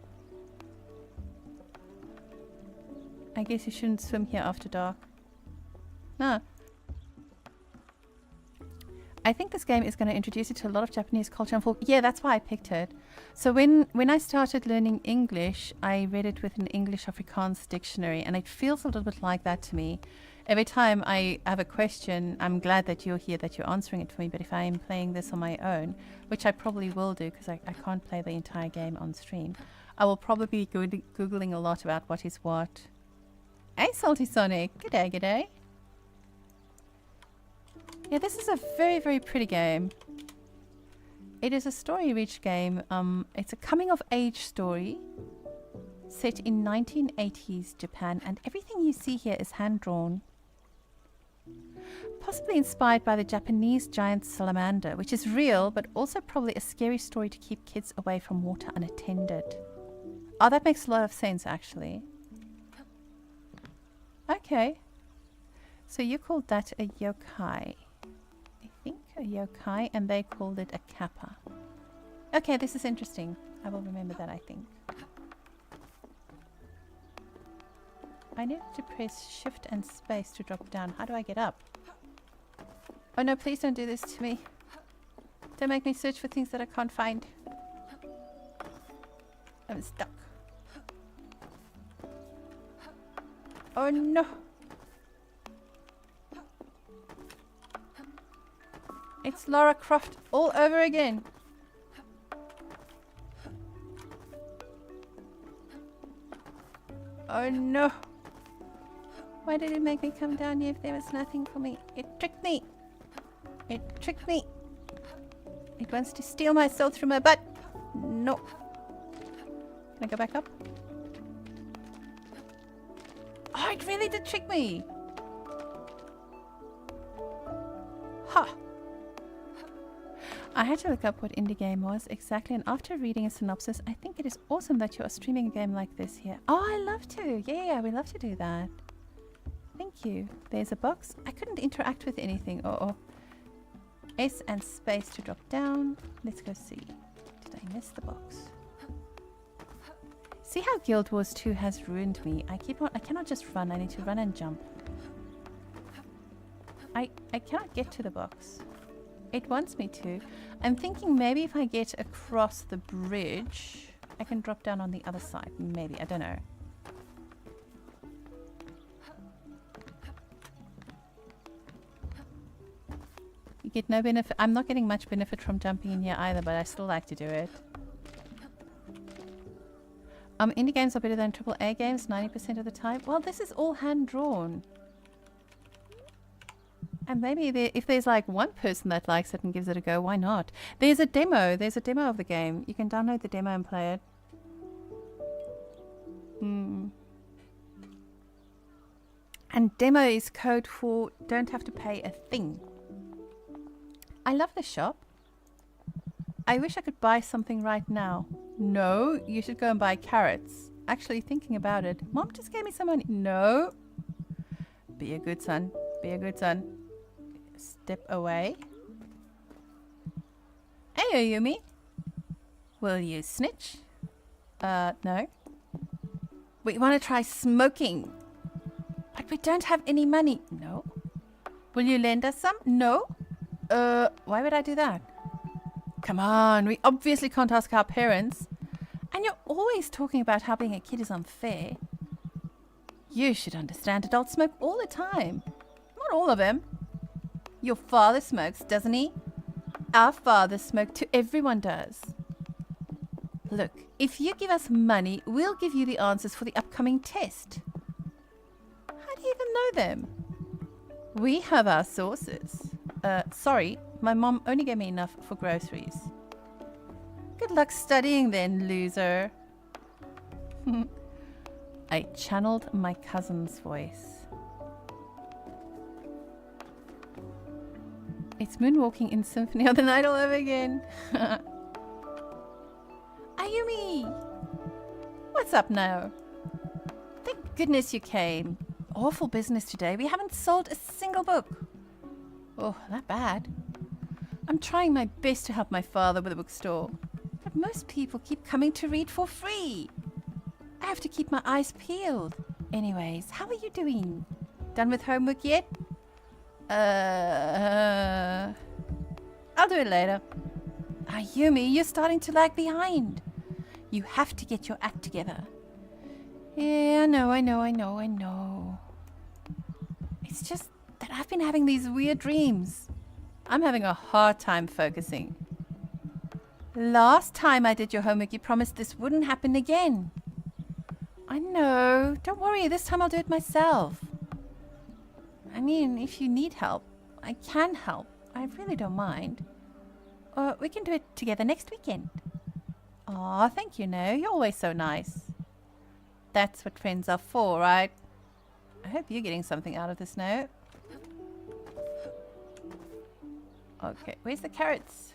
I guess you shouldn't swim here after dark. No. I think this game is going to introduce you to a lot of Japanese culture and folk. Yeah, that's why I picked it. So when I started learning English, I read it with an English Afrikaans dictionary, and it feels a little bit like that to me. Every time I have a question, I'm glad that you're here, that you're answering it for me. But if I am playing this on my own, which I probably will do because I can't play the entire game on stream, I will probably be Googling a lot about what is what. Hey, Salty Sonic. G'day, g'day. Yeah, this is a very, very pretty game. It is a story-rich game. It's a coming-of-age story set in 1980s Japan, and everything you see here is hand-drawn. Possibly inspired by the Japanese giant salamander, which is real, but also probably a scary story to keep kids away from water unattended. Oh, that makes a lot of sense, actually. Okay. So you called that a yokai. I think a yokai, and they called it a kappa. Okay, this is interesting. I will remember that, I think. I need to press shift and space to drop down. How do I get up? Oh no, please don't do this to me. Don't make me search for things that I can't find. I'm stuck. Oh no! It's Lara Croft all over again. Oh no! Why did it make me come down here if there was nothing for me? It tricked me! It tricked me! It wants to steal my soul through my butt! No! Can I go back up? Oh, it really did trick me! Ha! I had to look up what indie game was exactly, and after reading a synopsis, I think it is awesome that you are streaming a game like this here. Oh, I love to. Yeah, we love to do that. Thank you. There's a box. I couldn't interact with anything. Oh. S and space to drop down. Let's go see. Did I miss the box? See how Guild Wars 2 has ruined me. I cannot just run. I need to run and jump. I cannot get to the box. It wants me to. I'm thinking maybe if I get across the bridge, I can drop down on the other side. Maybe. I don't know. You get no benefit. I'm not getting much benefit from jumping in here either, but I still like to do it. Indie games are better than AAA games 90% of the time. Well, this is all hand-drawn. And maybe if there's like one person that likes it and gives it a go, why not? There's a demo. There's a demo of the game. You can download the demo and play it. And demo is code for don't have to pay a thing. I love the shop. I wish I could buy something right now. No, you should go and buy carrots. Actually, thinking about it, Mom just gave me some money. No. Be a good son. Be a good son. Step away. Hey, Yumi. Will you snitch? No. We want to try smoking. But we don't have any money. No. Will you lend us some? No. Why would I do that? Come on, we obviously can't ask our parents. And you're always talking about how being a kid is unfair. You should understand adults smoke all the time. Not all of them. Your father smokes, doesn't he? Our fathers smoke too. Everyone does. Look, if you give us money, we'll give you the answers for the upcoming test. How do you even know them? We have our sources. Sorry, my mom only gave me enough for groceries. Good luck studying then, loser. I channeled my cousin's voice. It's moonwalking in Symphony of the Night all over again. Ayumi! What's up now? Thank goodness you came. Awful business today. We haven't sold a single book. Oh, that bad. I'm trying my best to help my father with a bookstore. But most people keep coming to read for free. I have to keep my eyes peeled. Anyways, how are you doing? Done with homework yet? I'll do it later. Ayumi, you're starting to lag behind. You have to get your act together. Yeah, I know. It's just that I've been having these weird dreams. I'm having a hard time focusing. Last time I did your homework, you promised this wouldn't happen again. I know. Don't worry, this time I'll do it myself. I mean, if you need help, I can help. I really don't mind. Or we can do it together next weekend. Aw, thank you, No. You're always so nice. That's what friends are for, right? I hope you're getting something out of this note. Okay, where's the carrots?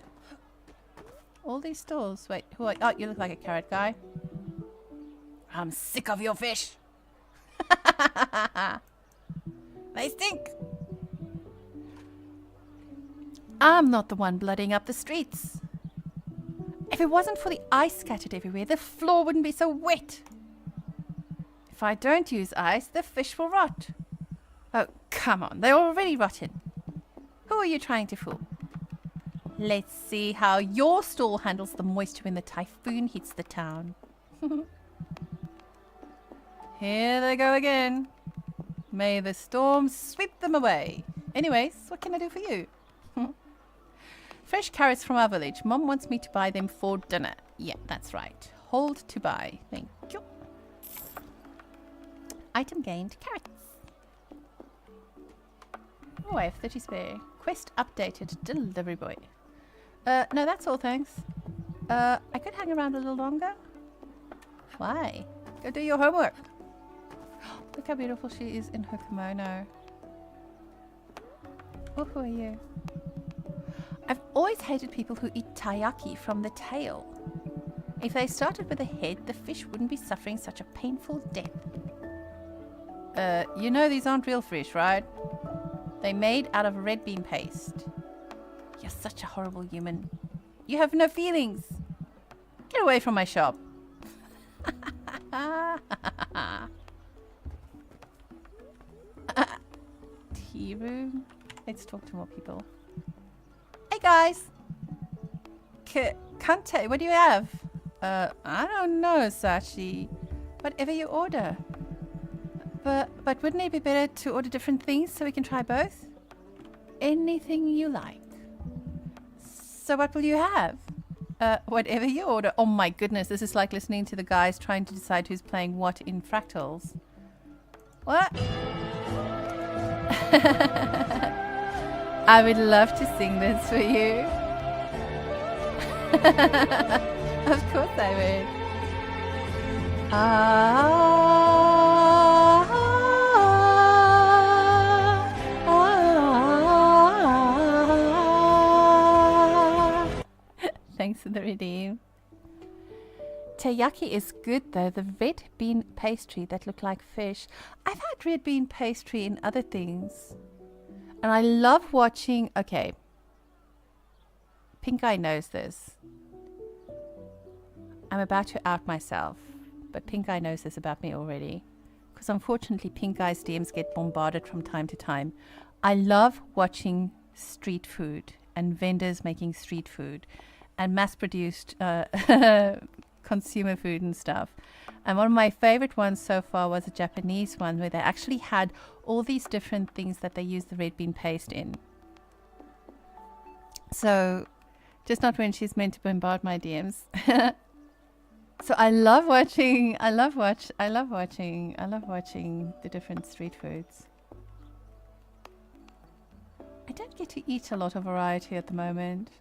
All these stalls. Wait, who are... Oh, you look like a carrot guy. I'm sick of your fish. They stink. I'm not the one bloodying up the streets. If it wasn't for the ice scattered everywhere, the floor wouldn't be so wet. If I don't use ice, the fish will rot. Oh, come on. They're already rotten. Who are you trying to fool? Let's see how your stall handles the moisture when the typhoon hits the town. Here they go again. May the storm sweep them away. Anyways, what can I do for you? Fresh carrots from our village. Mom wants me to buy them for dinner. Yeah, that's right. Hold to buy. Thank you. Item gained. Carrots. Oh, I have 30 spare. Quest updated. Delivery boy. No, that's all, thanks. I could hang around a little longer. Why? Go do your homework. Look how beautiful she is in her kimono. Oh, who are you? I've always hated people who eat taiyaki from the tail. If they started with the head, the fish wouldn't be suffering such a painful death. You know these aren't real fish, right? They're made out of red bean paste. You're such a horrible human. You have no feelings. Get away from my shop. Tea room. Let's talk to more people. Hey guys. Kante, what do you have? I don't know, Sachi. Whatever you order. But wouldn't it be better to order different things so we can try both? Anything you like. So what will you have? Whatever you order. Oh my goodness, this is like listening to the guys trying to decide who's playing what in Fractals. What? I would love to sing this for you. Of course I would. Thanks for the redeem. Taiyaki is good though, the red bean pastry that look like fish. I've had red bean pastry in other things. And I love watching, okay. Pink Eye knows this. I'm about to out myself, but Pink Eye knows this about me already. Because unfortunately Pink Eye's DMs get bombarded from time to time. I love watching street food and vendors making street food and mass-produced consumer food and stuff. And one of my favorite ones so far was a Japanese one where they actually had all these different things that they use the red bean paste in. So, just not when she's meant to bombard my DMs. So I love watching the different street foods. I don't get to eat a lot of variety at the moment.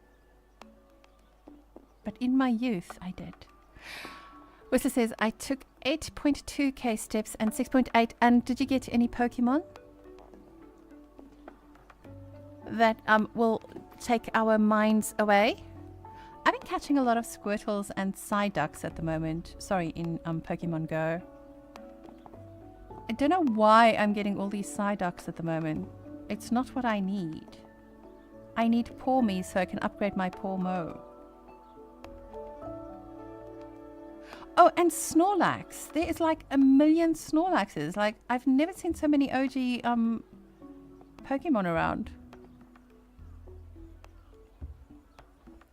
But in my youth, I did. Wissa says, I took 8.2k steps and 6.8. And did you get any Pokemon that will take our minds away? I've been catching a lot of Squirtles and Psyducks at the moment. Sorry, in Pokemon Go. I don't know why I'm getting all these Psyducks at the moment. It's not what I need. I need Poor Me so I can upgrade my Poor Mo. Oh, and Snorlax. There is like 1 million Snorlaxes. Like, I've never seen so many OG Pokemon around.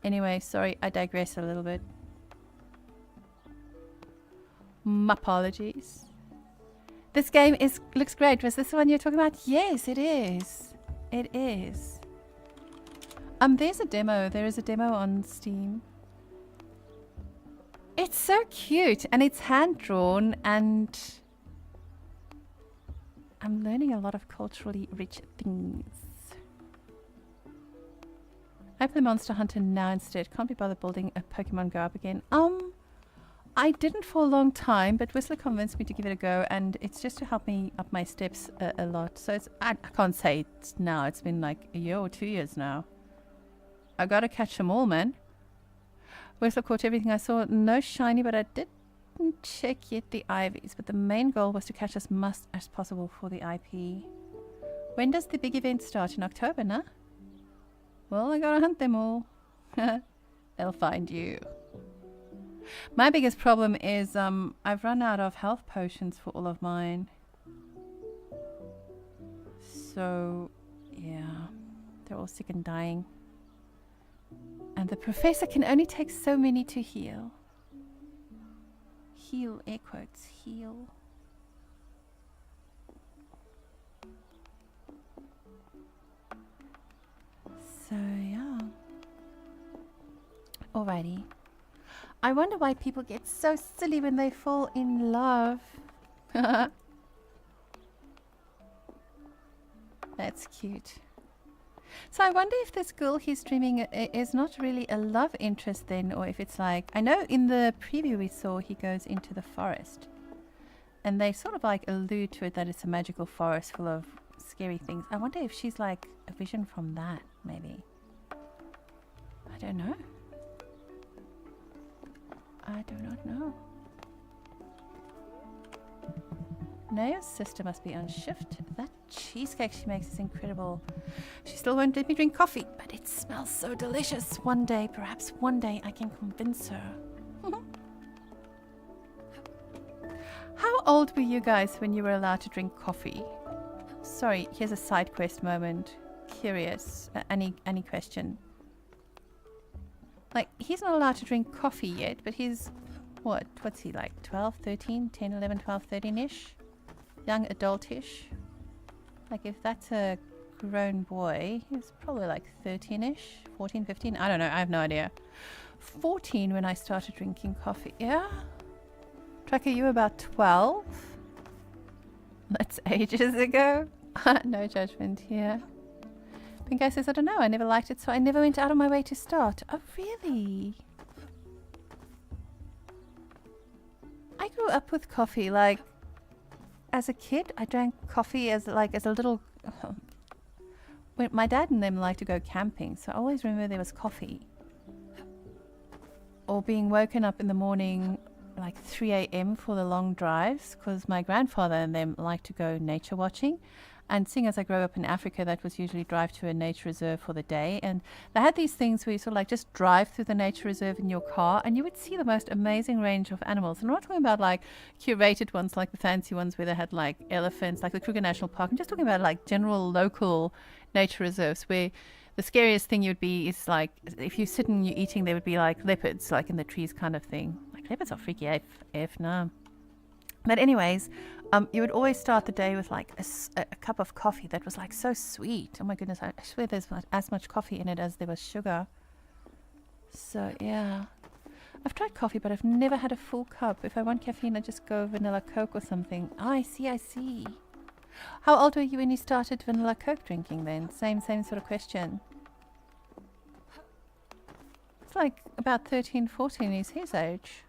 Anyway, sorry, I digress a little bit. My apologies. This game looks great. Was this the one you're talking about? Yes, it is. It is. There's a demo. There is a demo on Steam. It's so cute and it's hand-drawn and I'm learning a lot of culturally rich things. I play Monster Hunter now instead. Can't be bothered building a Pokemon Go up again. I didn't for a long time, but Whistler convinced me to give it a go, and it's just to help me up my steps a lot. So it's I can't say it's now. It's been like a year or 2 years now. I gotta catch them all, man. Whistler caught everything I saw. No shiny, but I didn't check yet the IVs. But the main goal was to catch as much as possible for the IP. When does the big event start? In October, nah? Well, I gotta hunt them all. They'll find you. My biggest problem is I've run out of health potions for all of mine. So, yeah. They're all sick and dying. And the professor can only take so many to heal. Heal, air quotes, heal. So, yeah. Alrighty. I wonder why people get so silly when they fall in love. That's cute. So I wonder if this girl he's streaming is not really a love interest then, or if it's like... I know in the preview we saw he goes into the forest. And they sort of like allude to it that it's a magical forest full of scary things. I wonder if she's like a vision from that, maybe. I don't know. I do not know. Naya's sister must be on shift. That cheesecake she makes is incredible. She still won't let me drink coffee, but it smells so delicious. One day, perhaps one day, I can convince her. How old were you guys when you were allowed to drink coffee? Sorry, here's a side quest moment. Curious. Any question? Like, he's not allowed to drink coffee yet, but he's, what's he like, 12, 13, 10, 11, 12, 13-ish? Young adultish? Like, if that's a grown boy, he's probably like 13-ish, 14, 15, I don't know, I have no idea. 14 when I started drinking coffee, yeah? Tracker, you were about 12? That's ages ago. No judgment here. Pink Guy says, I don't know, I never liked it, so I never went out of my way to start. Oh, really? I grew up with coffee, like, as a kid, I drank coffee as a little... when my dad and them liked to go camping, so I always remember there was coffee. Or being woken up in the morning, like 3 a.m. for the long drives, because my grandfather and them liked to go nature watching. And seeing as I grew up in Africa, that was usually drive to a nature reserve for the day. And they had these things where you sort of like just drive through the nature reserve in your car and you would see the most amazing range of animals. And I'm not talking about like curated ones like the fancy ones where they had like elephants, like the Kruger National Park. I'm just talking about like general local nature reserves where the scariest thing you'd be is like if you sit and you're eating, there would be like leopards like in the trees kind of thing. Like leopards are freaky AF, no. But anyways, you would always start the day with like a cup of coffee that was like so sweet. Oh my goodness, I swear there's as much coffee in it as there was sugar. So yeah, I've tried coffee, but I've never had a full cup. If I want caffeine, I just go vanilla Coke or something. Oh, I see. How old were you when you started vanilla Coke drinking then? Same sort of question. It's like about 13, 14 is his age.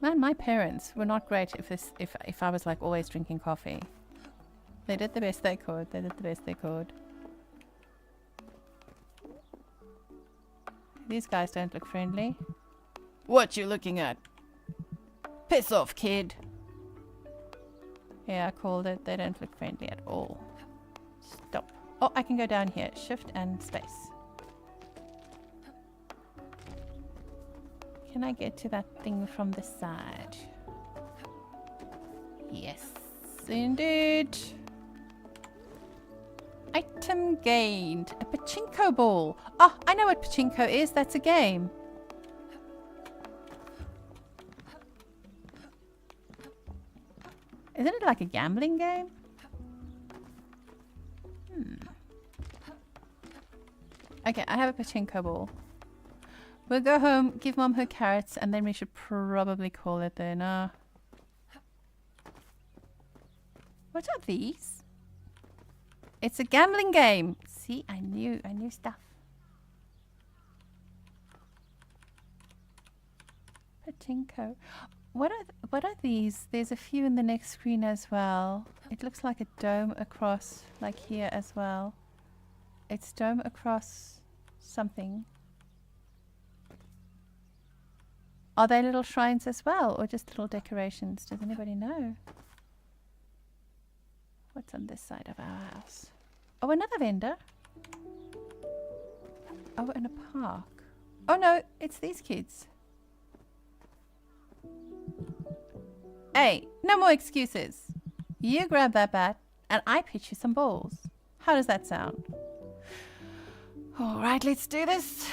Man, my parents were not great if I was like always drinking coffee. They did the best they could. These guys don't look friendly. What you looking at? Piss off, kid. Yeah, I called it. They don't look friendly at all. Stop. Oh, I can go down here. Shift and space. Can I get to that thing from the side? Yes, indeed. Item gained. A pachinko ball. Oh, I know what pachinko is. That's a game. Isn't it like a gambling game? Okay, I have a pachinko ball. We'll go home, give Mom her carrots, and then we should probably call it then. What are these? It's a gambling game. See, I knew stuff. Pachinko. What are these? There's a few in the next screen as well. It looks like a dome across, like here as well. It's dome across something. Are they little shrines as well, or just little decorations? Does anybody know? What's on this side of our house? Oh, another vendor. Oh, in a park. Oh no, it's these kids. Hey, no more excuses. You grab that bat, and I pitch you some balls. How does that sound? All right, let's do this.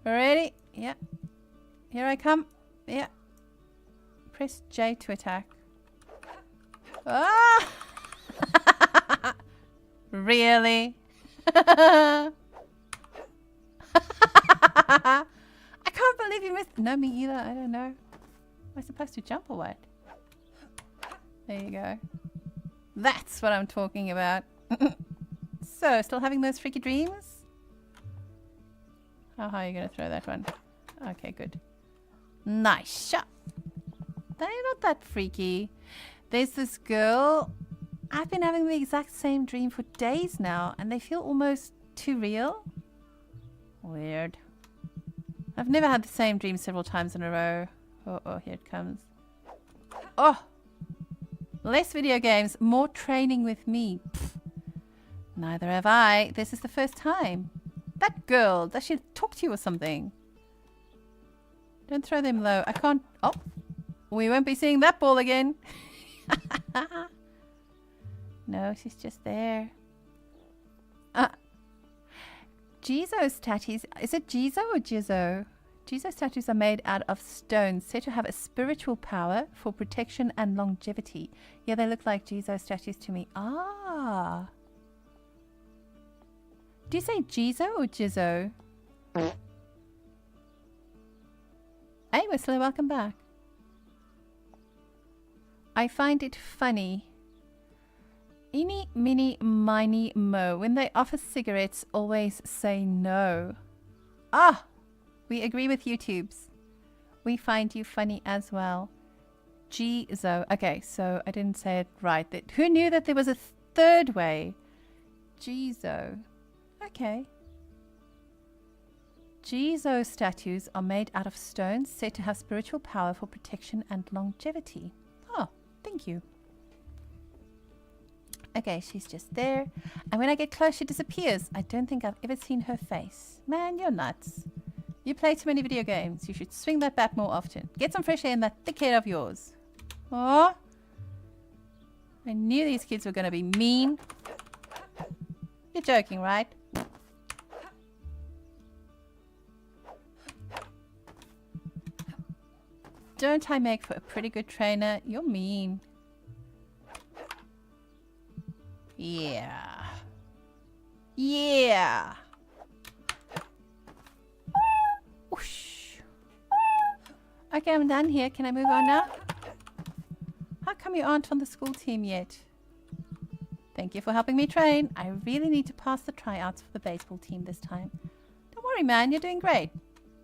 Ready? Yeah. Here I come. Yeah. Press J to attack. Ah! Really? I can't believe you missed. No, me either. I don't know. Am I supposed to jump or what? There you go. That's what I'm talking about. So, still having those freaky dreams? Oh, how are you going to throw that one? Okay, good. Nice shot. They're not that freaky. There's this girl I've been having the exact same dream for days now, and they feel almost too real. Weird. I've never had the same dream several times in a row. Oh, here it comes. Oh! Less video games, more training with me. Pfft. Neither have I. This is the first time. That girl, does she talk to you or something? Don't throw them low. I can't... Oh! We won't be seeing that ball again. No, she's just there. Jizo statues. Is it Jizo or Jizo? Jizo statues are made out of stone, said to have a spiritual power for protection and longevity. Yeah, they look like Jizo statues to me. Ah. Do you say Jizo or Jizo? Hey, Whistler, welcome back. I find it funny. Eeny, meeny, miny, mo. When they offer cigarettes, always say no. Ah! We agree with YouTubes. We find you funny as well. Jizo. Okay, so I didn't say it right. Who knew that there was a third way? Jizo. Okay. Jizo statues are made out of stones said to have spiritual power for protection and longevity. Oh, thank you. Okay, she's just there. And when I get close, she disappears. I don't think I've ever seen her face. Man, you're nuts. You play too many video games. You should swing that bat more often. Get some fresh air in that thick head of yours. Oh, I knew these kids were going to be mean. You're joking, right? Don't I make for a pretty good trainer? You're mean. Yeah. Yeah. Whoosh. Okay, I'm done here. Can I move on now? How come you aren't on the school team yet? Thank you for helping me train. I really need to pass the tryouts for the baseball team this time. Don't worry, man. You're doing great.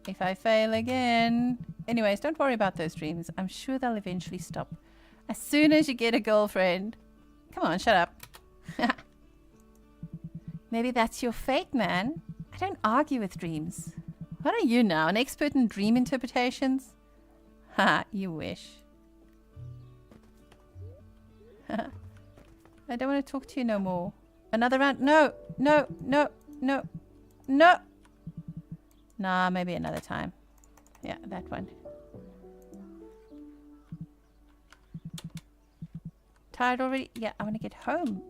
If I fail again... Anyways, don't worry about those dreams. I'm sure they'll eventually stop. As soon as you get a girlfriend. Come on, shut up. Maybe that's your fate, man. I don't argue with dreams. What are you now, an expert in dream interpretations? Ha, you wish. I don't want to talk to you no more. Another round? No, no, no, no, no. Nah, maybe another time. Yeah, that one. Tired already? Yeah, I want to get home.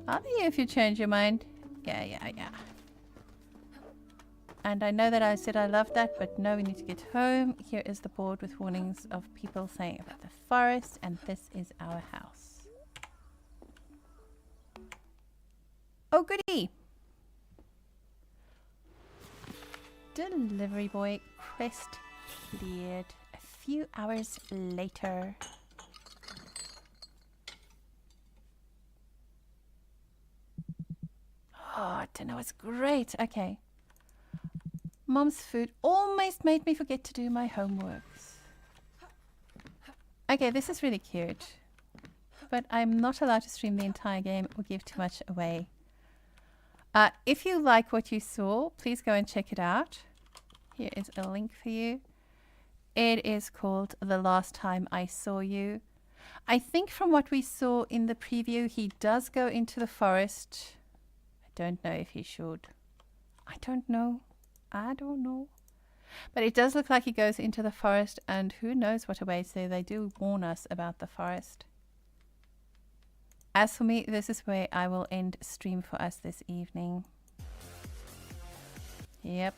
I'll be here if you change your mind. Yeah, yeah, yeah. And I know that I said I loved that, but no, we need to get home. Here is the board with warnings of people saying about the forest, and this is our house. Oh, goody! Delivery boy quest cleared. A few hours later. Oh, dinner was great. Okay. Mom's food almost made me forget to do my homeworks. Okay, this is really cute. But I'm not allowed to stream the entire game or give too much away. If you like what you saw, please go and check it out. Here is a link for you. It is called The Last Time I Saw You. I think from what we saw in the preview, he does go into the forest. I don't know if he should. I don't know. I don't know. But it does look like he goes into the forest, and who knows what awaits there. They do warn us about the forest. As for me, this is where I will end stream for us this evening. Yep.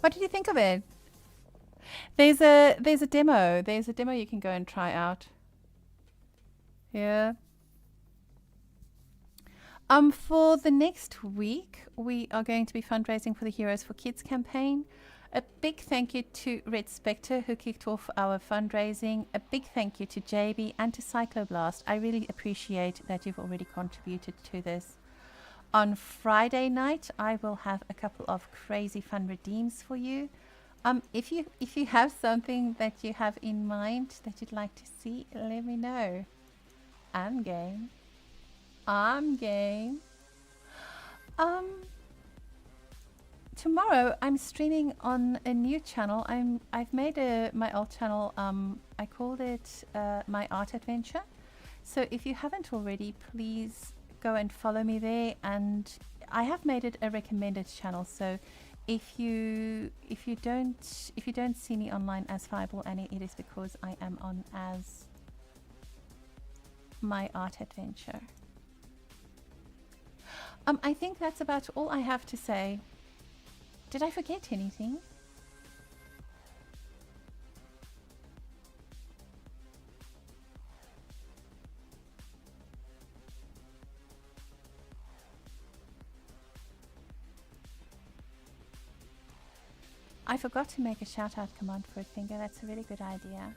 What did you think of it? There's a demo. There's a demo you can go and try out. Yeah. For the next week, we are going to be fundraising for the Heroes for Kids campaign. A big thank you to Red Spectre, who kicked off our fundraising. A big thank you to JB and to Cycloblast. I really appreciate that you've already contributed to this. On Friday night, I will have a couple of crazy fun redeems for you. If you have something that you have in mind that you'd like to see, let me know. I'm game. I'm game. Tomorrow I'm streaming on a new channel. I've made my old channel. I called it My Art Adventure. So if you haven't already, please go and follow me there. And I have made it a recommended channel. So if you don't see me online as Fireball Annie, it is because I am on as My Art Adventure. I think that's about all I have to say. Did I forget anything? I forgot to make a shout out command for it, Finger. That's a really good idea.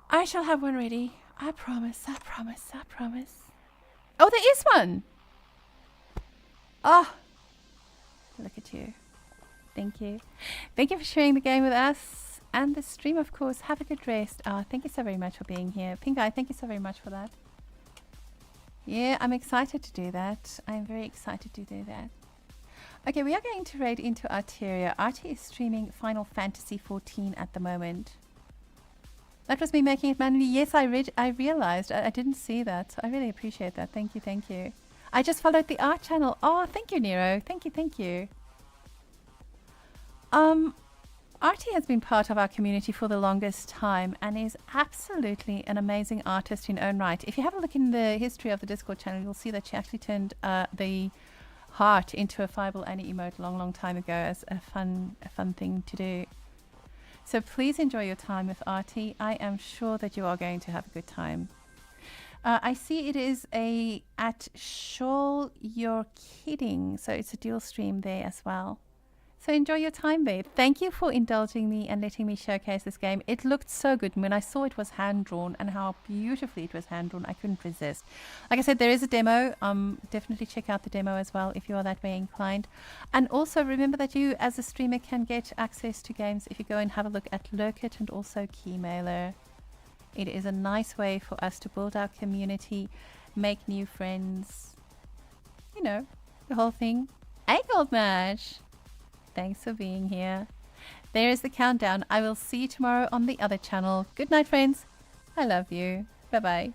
I shall have one ready. I promise, I promise, I promise. Oh, there is one! Oh, look at you. Thank you. Thank you for sharing the game with us and the stream, of course. Have a good rest. Thank you so very much for being here. Pink Eye, thank you so very much for that. Yeah, I'm excited to do that. I'm very excited to do that. Okay, we are going to raid into Arteria. Artie is streaming Final Fantasy 14 at the moment. That was me making it manually. Yes, I realized. I didn't see that. So I really appreciate that. Thank you, thank you. I just followed the art channel. Oh, thank you, Nero. Thank you, thank you. Artie has been part of our community for the longest time and is absolutely an amazing artist in own right. If you have a look in the history of the Discord channel, you'll see that she actually turned the heart into a Fireball Annie emote a long, long time ago as a fun thing to do. So please enjoy your time with Artie. I am sure that you are going to have a good time. I see it is at Shawl You're Kidding. So it's a dual stream there as well. So enjoy your time, babe. Thank you for indulging me and letting me showcase this game. It looked so good. And when I saw it was hand-drawn and how beautifully it was hand-drawn, I couldn't resist. Like I said, there is a demo. Definitely check out the demo as well if you are that way inclined. And also remember that you, as a streamer, can get access to games if you go and have a look at Lurkit and also Keymailer. It is a nice way for us to build our community, make new friends. You know, the whole thing. Hey, Goldmash! Thanks for being here. There is the countdown. I will see you tomorrow on the other channel. Good night, friends. I love you. Bye-bye.